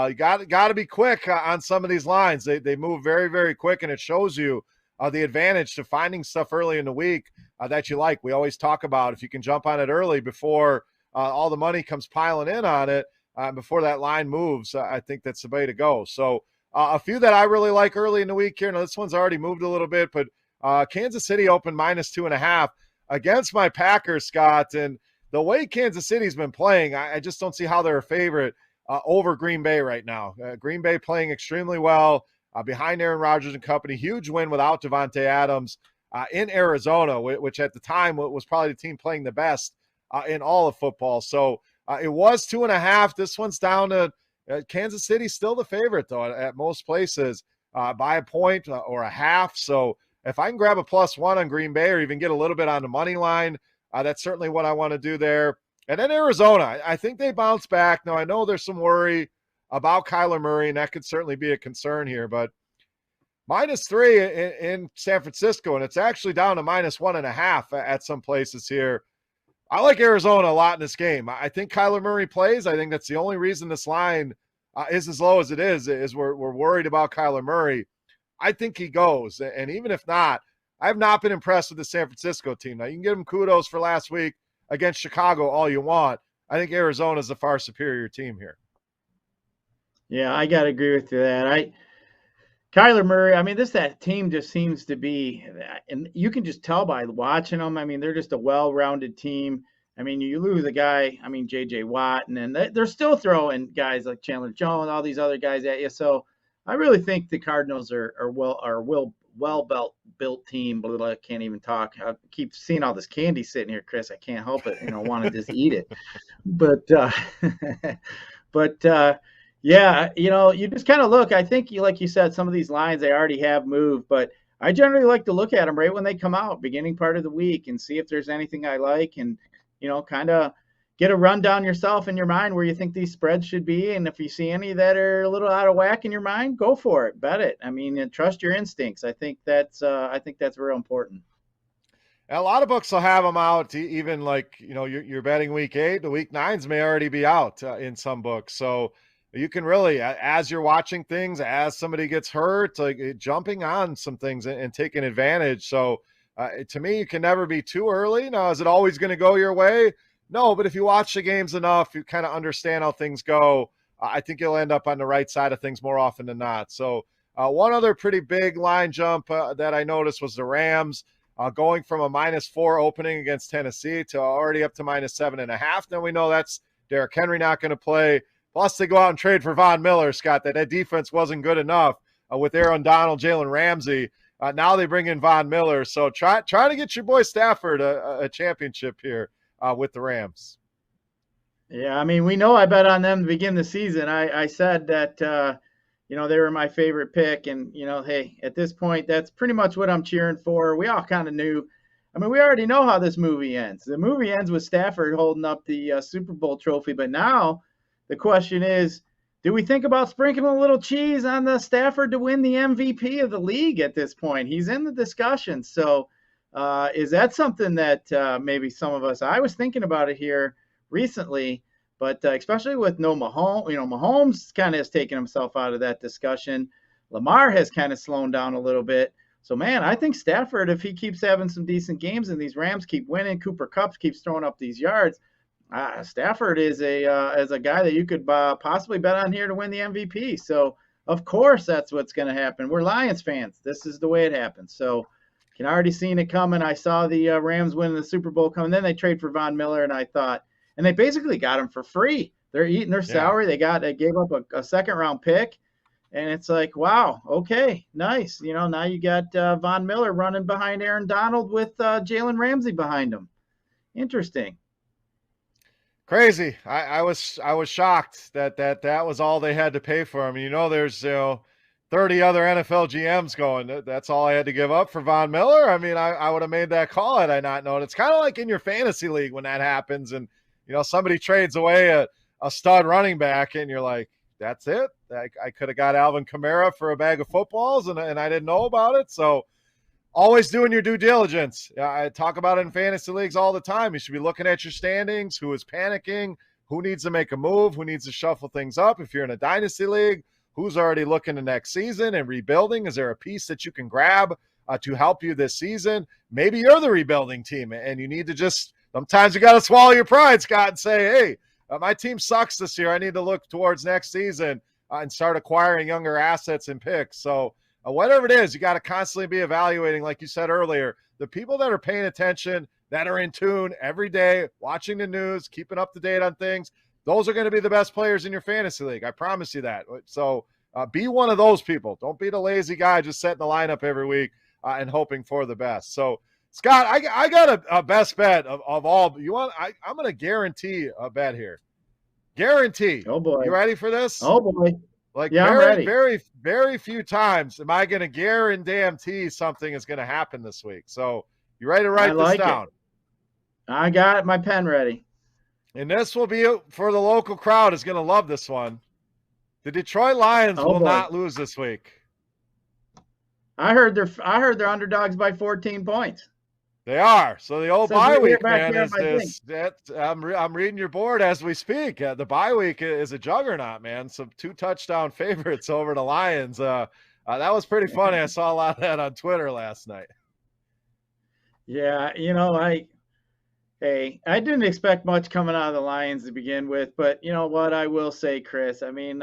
A: you got to be quick on some of these lines. They move very, very quick, and it shows you the advantage to finding stuff early in the week that you like. We always talk about if you can jump on it early before all the money comes piling in on it, before that line moves, I think that's the way to go. So a few that I really like early in the week here. Now, this one's already moved a little bit, but Kansas City opened -2.5 against my Packers, Scott. And the way Kansas City's been playing, I just don't see how they're a favorite over Green Bay right now. Green Bay playing extremely well. behind Aaron Rodgers and company. Huge win without Devontae Adams in Arizona, which at the time was probably the team playing the best in all of football. So it was 2.5. This one's down to Kansas City, still the favorite, though, at most places by a point or a half. So if I can grab a +1 on Green Bay or even get a little bit on the money line, that's certainly what I want to do there. And then Arizona, I think they bounce back. Now, I know there's some worry about Kyler Murray, and that could certainly be a concern here, but -3 in San Francisco, and it's actually down to -1.5 at some places here. I like Arizona a lot in this game. I think Kyler Murray plays. I think that's the only reason this line is as low as it is we're worried about Kyler Murray. I think he goes, and even if not, I have not been impressed with the San Francisco team. Now, you can give them kudos for last week against Chicago all you want. I think Arizona is a far superior team here.
B: Yeah, I got to agree with you that. Kyler Murray, I mean, that team just seems to be, and you can just tell by watching them. I mean, they're just a well-rounded team. I mean, you lose a guy, I mean, J.J. Watt, and then they're still throwing guys like Chandler Jones, all these other guys at you. So I really think the Cardinals are well-built team. But I can't even talk. I keep seeing all this candy sitting here, Chris. I can't help it. Want to just eat it. But yeah, you just kind of look. I think, like you said, some of these lines they already have moved, but I generally like to look at them right when they come out, beginning part of the week, and see if there's anything I like, and kind of get a rundown yourself in your mind where you think these spreads should be, and if you see any that are a little out of whack in your mind, go for it, bet it. I mean, and trust your instincts. I think that's real important.
A: A lot of books will have them out, even like you're betting week 8. The week 9s may already be out in some books, so you can really, as you're watching things, as somebody gets hurt, like jumping on some things and taking advantage. So to me, you can never be too early. Now, is it always going to go your way? No, but if you watch the games enough, you kind of understand how things go. I think you'll end up on the right side of things more often than not. So one other pretty big line jump that I noticed was the Rams going from a -4 opening against Tennessee to already up to -7.5. Now we know that's Derrick Henry not going to play. Plus, they go out and trade for Von Miller, Scott. That defense wasn't good enough with Aaron Donald, Jalen Ramsey. Now they bring in Von Miller. So try to get your boy Stafford a championship here with the Rams.
B: Yeah, I mean, we know I bet on them to begin the season. I said that, they were my favorite pick. And, hey, at this point, that's pretty much what I'm cheering for. We all kind of knew. I mean, we already know how this movie ends. The movie ends with Stafford holding up the Super Bowl trophy. But now the question is, do we think about sprinkling a little cheese on the Stafford to win the MVP of the league at this point? He's in the discussion. So is that something that maybe some of us, I was thinking about it here recently, but especially with no Mahomes, Mahomes kind of has taken himself out of that discussion. Lamar has kind of slowed down a little bit. So, man, I think Stafford, if he keeps having some decent games and these Rams keep winning, Cooper Kupp keeps throwing up these yards, Stafford is a guy that you could possibly bet on here to win the MVP. So, of course, that's what's going to happen. We're Lions fans. This is the way it happens. So, can already seen it coming. I saw the Rams winning the Super Bowl coming. Then they trade for Von Miller, and I thought, and they basically got him for free. They're eating their salary. They gave up a second-round pick, and it's like, wow, okay, nice. Now you got Von Miller running behind Aaron Donald with Jalen Ramsey behind him. Interesting.
A: Crazy. I was shocked that was all they had to pay for him. There's 30 other NFL GMs going. That's all I had to give up for Von Miller. I mean, I would have made that call had I not known. It's kind of like in your fantasy league when that happens, and somebody trades away a stud running back, and you're like, that's it. I could have got Alvin Kamara for a bag of footballs, and I didn't know about it. So always doing your due diligence. I talk about it in fantasy leagues all the time. You should be looking at your standings, who is panicking, who needs to make a move, who needs to shuffle things up. If you're in a dynasty league, who's already looking to next season and rebuilding? Is there a piece that you can grab to help you this season? Maybe you're the rebuilding team, and you need to sometimes you got to swallow your pride, Scott, and say, hey, my team sucks this year. I need to look towards next season and start acquiring younger assets and picks. So whatever it is, you got to constantly be evaluating, like you said earlier, the people that are paying attention, that are in tune every day, watching the news, keeping up to date on things. Those are going to be the best players in your fantasy league. I promise you that. So Be one of those people. Don't be the lazy guy just setting the lineup every week and hoping for the best. So, Scott, I got a best bet of all. I'm going to guarantee a bet here. Guarantee.
B: Oh boy.
A: You ready for this?
B: Oh boy.
A: Like
B: yeah, I'm
A: very,
B: ready.
A: very, very few times am I going to guarantee something is going to happen this week. So you ready to write this down?
B: I got my pen ready.
A: And this will be for the local crowd is going to love this one. The Detroit Lions will not lose this week.
B: I heard they're underdogs by 14 points.
A: They are. So the old bye week, man, I'm reading your board as we speak. The bye week is a juggernaut, man. Some 2 touchdown favorites over the Lions. That was pretty funny. I saw a lot of that on Twitter last night.
B: Yeah, I didn't expect much coming out of the Lions to begin with, but you know what I will say, Chris? I mean,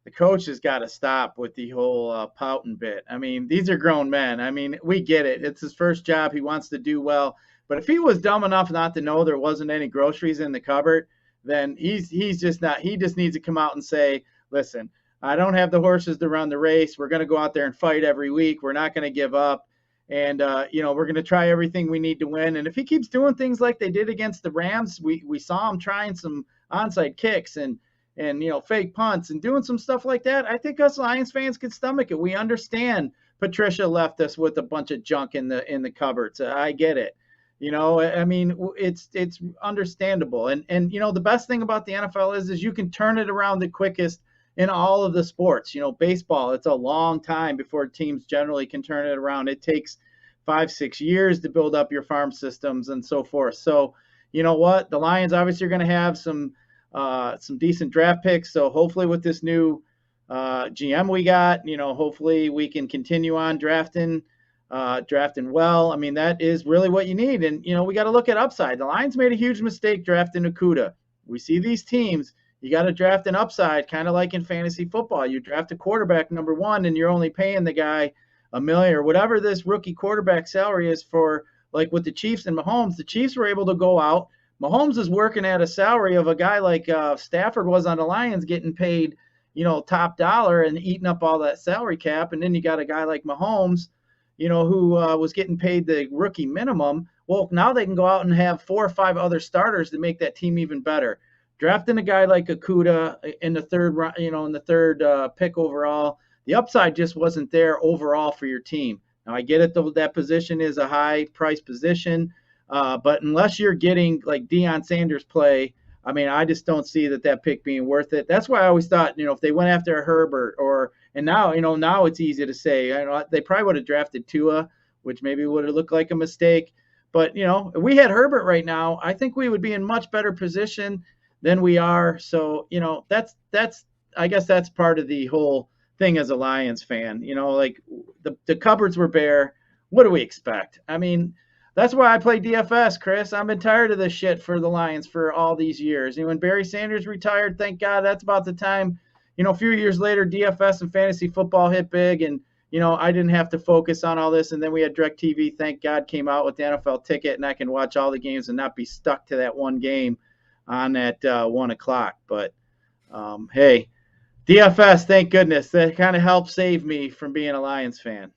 B: the coach has got to stop with the whole pouting bit. I mean, these are grown men. I mean, we get it. It's his first job. He wants to do well. But if he was dumb enough not to know there wasn't any groceries in the cupboard, then he's just not. He just needs to come out and say, listen, I don't have the horses to run the race. We're going to go out there and fight every week. We're not going to give up. And, we're going to try everything we need to win. And if he keeps doing things like they did against the Rams, we saw him trying some onside kicks and fake punts and doing some stuff like that, I think us Lions fans could stomach it. We understand Patricia left us with a bunch of junk in the cupboards. I get it. I mean, it's understandable. And the best thing about the NFL is you can turn it around the quickest in all of the sports. Baseball, it's a long time before teams generally can turn it around. It takes 5-6 years to build up your farm systems and so forth. So, you know what? The Lions obviously are going to have some decent draft picks. So hopefully with this new GM we got, hopefully we can continue on drafting well. I mean, that is really what you need. And, we got to look at upside. The Lions made a huge mistake drafting Okudah. We see these teams, you got to draft an upside, kind of like in fantasy football. You draft a quarterback number 1 and you're only paying the guy $1 million or whatever this rookie quarterback salary is for, like with the Chiefs and Mahomes. The Chiefs were able to go out. Mahomes is working at a salary of a guy like Stafford was on the Lions, getting paid, top dollar and eating up all that salary cap. And then you got a guy like Mahomes, who was getting paid the rookie minimum. Well, now they can go out and have 4 or 5 other starters to make that team even better. Drafting a guy like Okudah in the third pick overall, the upside just wasn't there overall for your team. Now I get it, though, that position is a high price position. But unless you're getting like Deion Sanders play, I mean, I just don't see that pick being worth it. That's why I always thought, if they went after a Herbert and now it's easy to say, they probably would have drafted Tua, which maybe would have looked like a mistake. But, if we had Herbert right now, I think we would be in much better position than we are. So, I guess that's part of the whole thing as a Lions fan. Like the cupboards were bare. What do we expect? I mean, that's why I play DFS, Chris. I've been tired of this shit for the Lions for all these years. And when Barry Sanders retired, thank God, that's about the time, a few years later, DFS and fantasy football hit big. And, I didn't have to focus on all this. And then we had DirecTV, thank God, came out with the NFL ticket, and I can watch all the games and not be stuck to that one game on at 1 o'clock. But, hey, DFS, thank goodness. That kind of helped save me from being a Lions fan.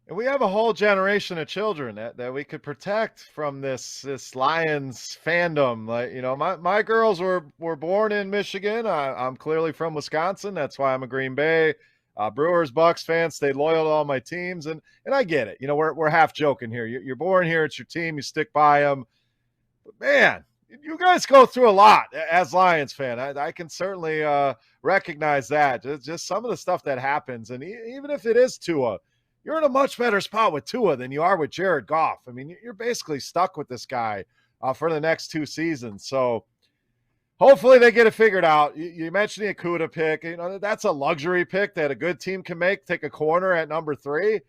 A: And we have a whole generation of children that we could protect from this Lions fandom. Like, my girls were born in Michigan. I'm clearly from Wisconsin. That's why I'm a Green Bay. Brewers, Bucks fans, stayed loyal to all my teams. And I get it. We're half joking here. You're born here. It's your team. You stick by them. But, man, you guys go through a lot as Lions fan. I can certainly recognize that. Just some of the stuff that happens. And even if it is Tua, you're in a much better spot with Tua than you are with Jared Goff. I mean, you're basically stuck with this guy for the next 2 seasons. So hopefully they get it figured out. You mentioned the Okudah pick. That's a luxury pick that a good team can make. Take a corner at number 3.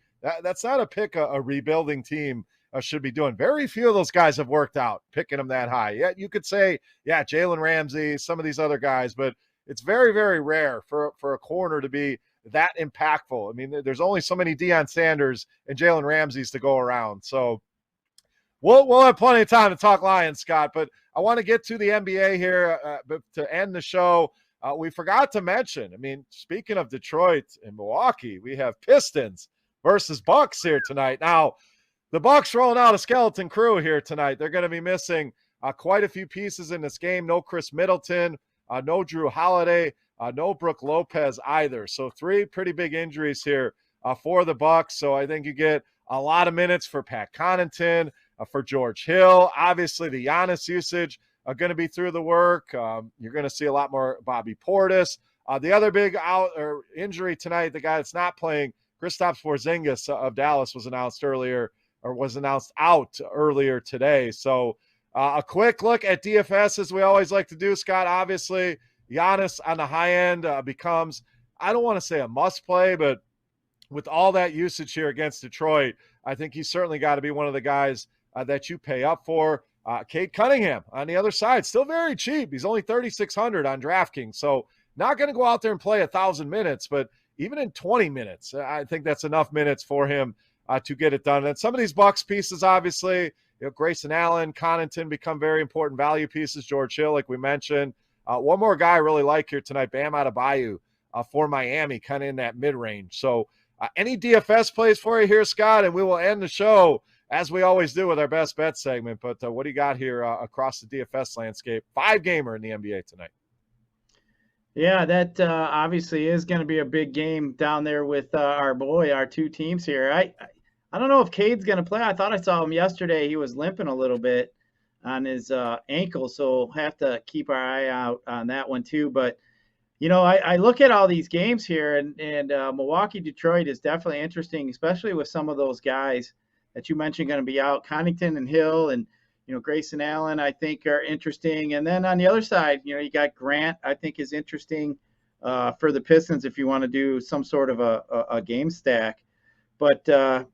A: That's not a pick a rebuilding team should be doing. Very few of those guys have worked out picking them that high. Yeah, you could say, Jalen Ramsey, some of these other guys, but it's very, very rare for a corner to be that impactful. I mean, there's only so many Deion Sanders and Jalen Ramseys to go around. So we'll have plenty of time to talk Lions, Scott, but I want to get to the NBA here to end the show. We forgot to mention, I mean, speaking of Detroit and Milwaukee, we have Pistons versus Bucks here tonight. Now, the Bucks rolling out a skeleton crew here tonight. They're going to be missing quite a few pieces in this game. No Chris Middleton, no Drew Holiday, no Brook Lopez either. So 3 pretty big injuries here for the Bucks. So I think you get a lot of minutes for Pat Connaughton, for George Hill. Obviously, the Giannis usage are going to be through the work. You're going to see a lot more Bobby Portis. The other big out or injury tonight, the guy that's not playing, Kristaps Porzingis of Dallas, was announced out earlier today. So a quick look at DFS, as we always like to do, Scott. Obviously, Giannis on the high end becomes, I don't want to say a must play, but with all that usage here against Detroit, I think he's certainly got to be one of the guys that you pay up for. Cade Cunningham on the other side, still very cheap. He's only 3,600 on DraftKings. So not going to go out there and play 1,000 minutes, but even in 20 minutes, I think that's enough minutes for him to get it done. And some of these Bucks pieces, obviously, Grayson Allen, Connaughton become very important value pieces. George Hill, like we mentioned. One more guy I really like here tonight, Bam Adebayo for Miami, kind of in that mid-range. So any DFS plays for you here, Scott, and we will end the show as we always do with our best bet segment. But what do you got here across the DFS landscape? 5-gamer in the NBA tonight.
B: Yeah, that obviously is going to be a big game down there with our 2 teams here. I don't know if Cade's going to play. I thought I saw him yesterday. He was limping a little bit on his ankle, so we'll have to keep our eye out on that one too. But, I look at all these games here, and Milwaukee-Detroit is definitely interesting, especially with some of those guys that you mentioned going to be out. Connaughton and Hill and, Grayson Allen, I think, are interesting. And then on the other side, you got Grant, I think, is interesting for the Pistons if you want to do some sort of a game stack. But, I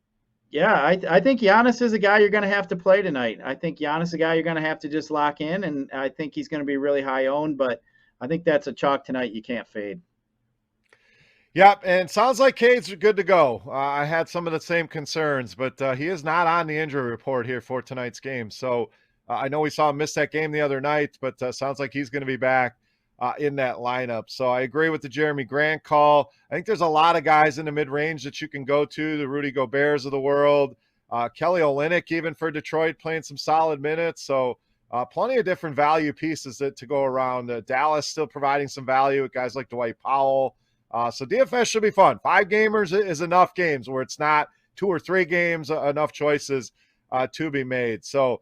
B: think Giannis is a guy you're going to have to play tonight. I think Giannis is a guy you're going to have to just lock in, and I think he's going to be really high owned. But I think that's a chalk tonight you can't fade.
A: Yep, and sounds like Cade's good to go. I had some of the same concerns, but he is not on the injury report here for tonight's game. So I know we saw him miss that game the other night, but sounds like he's going to be back in that lineup. So I agree with the Jeremy Grant call. I think there's a lot of guys in the mid-range that you can go to, the Rudy Goberts of the world, Kelly Olynyk even for Detroit playing some solid minutes. So plenty of different value pieces to go around. Dallas still providing some value with guys like Dwight Powell. So DFS should be fun. 5 gamers is enough games where it's not 2 or 3 games, enough choices to be made. So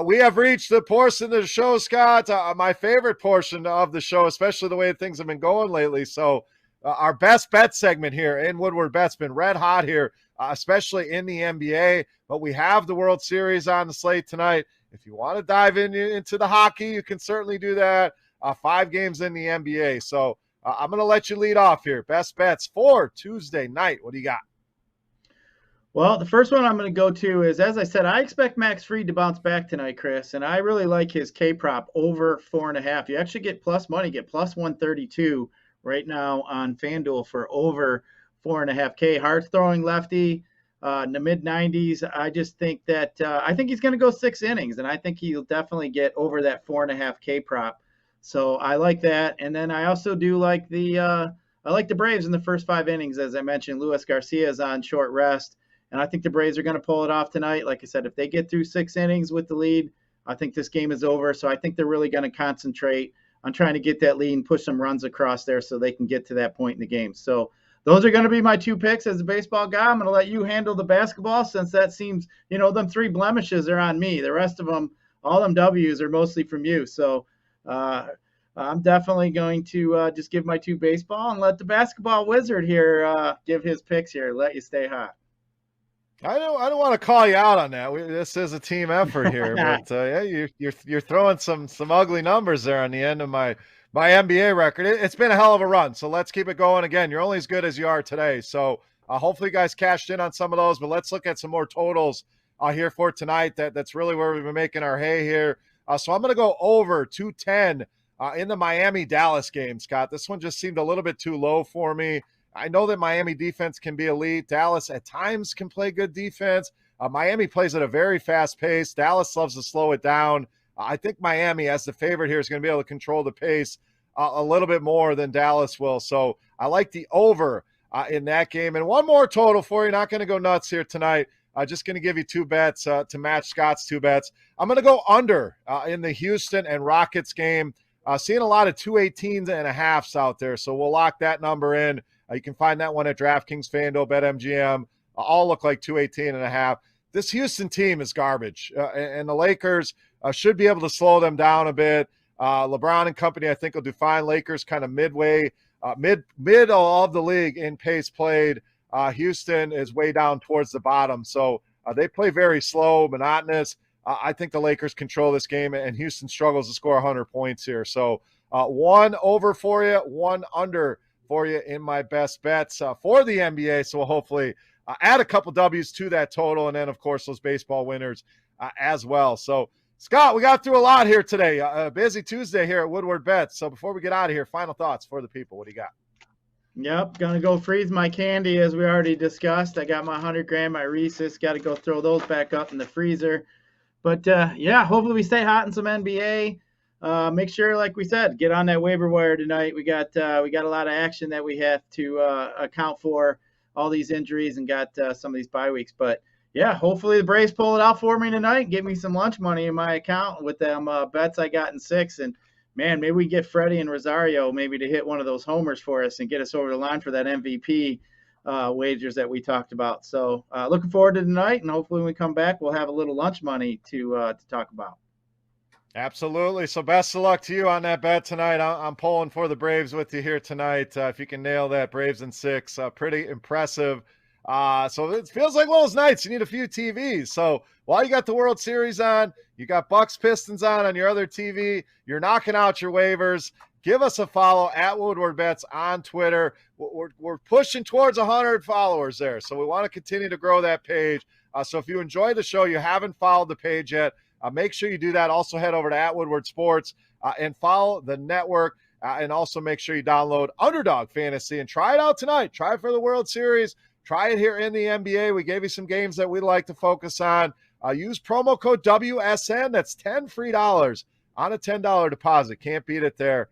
A: we have reached the portion of the show, Scott, my favorite portion of the show, especially the way things have been going lately. So our best bet segment here in Woodward Bets been red hot here, especially in the NBA. But we have the World Series on the slate tonight. If you want to dive into the hockey, you can certainly do that. 5 games in the NBA. So I'm going to let you lead off here. Best bets for Tuesday night. What do you got?
B: Well, the first one I'm going to go to is, as I said, I expect Max Fried to bounce back tonight, Chris, and I really like his K prop over 4.5. You actually get plus money, get plus 132 right now on FanDuel for over 4.5K. Hard throwing lefty in the mid 90s. I just think that I think he's going to go 6 innings, and I think he'll definitely get over that 4.5K prop. So I like that. And then I also do like the Braves in the first 5 innings. As I mentioned, Luis Garcia is on short rest, and I think the Braves are going to pull it off tonight. Like I said, if they get through 6 innings with the lead, I think this game is over. So I think they're really going to concentrate on trying to get that lead and push some runs across there so they can get to that point in the game. So those are going to be my 2 picks as a baseball guy. I'm going to let you handle the basketball, since that seems, them 3 blemishes are on me. The rest of them, all them W's are mostly from you. So I'm definitely going to just give my 2 baseball and let the basketball wizard here give his picks here. Let you stay hot.
A: I don't want to call you out on that. This is a team effort here, but yeah, you're throwing some ugly numbers there on the end of my NBA record. It's been a hell of a run, so let's keep it going. Again, you're only as good as you are today. So hopefully you guys cashed in on some of those, but let's look at some more totals here for tonight. That's really where we've been making our hay here. So I'm going to go over 210 in the Miami-Dallas game, Scott. This one just seemed a little bit too low for me. I know that Miami defense can be elite. Dallas at times can play good defense. Miami plays at a very fast pace. Dallas loves to slow it down. I think Miami, as the favorite here, is going to be able to control the pace a little bit more than Dallas will. So I like the over in that game. And one more total for you. Not going to go nuts here tonight. Just going to give you two bets to match Scott's two bets. I'm going to go under in the Houston and Rockets game. Seeing a lot of 218s and a halves out there. So we'll lock that number in. You can find that one at DraftKings, FanDuel, BetMGM. All look like 218 and a half. This Houston team is garbage. And the Lakers should be able to slow them down a bit. LeBron and company, I think, will do fine. Lakers kind of midway, mid of the league in pace played. Houston is way down towards the bottom. So they play very slow, monotonous. I think the Lakers control this game, and Houston struggles to score 100 points here. So one over for you, one under for you in my best bets for the NBA. So we'll hopefully add a couple W's to that total, and then, of course, those baseball winners as well. So, Scott, we got through a lot here today. A busy Tuesday here at Woodward Bets. So before we get out of here, final thoughts for the people. What do you got?
B: Yep, gonna go freeze my candy as we already discussed. I got my 100-gram, my Reese's. Got to go throw those back up in the freezer. But yeah, hopefully we stay hot in some NBA. Make sure, like we said, get on that waiver wire tonight. We got a lot of action that we have to account for, all these injuries, and got some of these bye weeks. But yeah, hopefully the Braves pull it out for me tonight and give me some lunch money in my account with them bets I got in 6. And man, maybe we get Freddie and Rosario maybe to hit one of those homers for us and get us over the line for that MVP wagers that we talked about. So looking forward to tonight, and hopefully when we come back, we'll have a little lunch money to talk about.
A: Absolutely. So best of luck to you on that bet tonight. I'm pulling for the Braves with you here tonight. If you can nail that, Braves in 6, pretty impressive. So it feels like one of those nights you need a few TVs. So while you got the World Series on, you got Bucks Pistons on your other TV, you're knocking out your waivers. Give us a follow at Woodward Bets on Twitter. We're pushing towards 100 followers there, so we want to continue to grow that page. So if you enjoy the show, you haven't followed the page yet, make sure you do that. Also head over to @Woodward Sports and follow the network. And also make sure you download Underdog Fantasy and try it out tonight. Try it for the World Series. Try it here in the NBA. We gave you some games that we'd like to focus on. Use promo code WSN. That's $10 free on a $10 deposit. Can't beat it there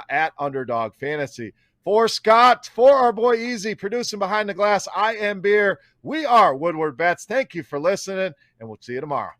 A: at Underdog Fantasy. For Scott, for our boy Easy, producing behind the glass, I am Beer. We are Woodward Bets. Thank you for listening, and we'll see you tomorrow.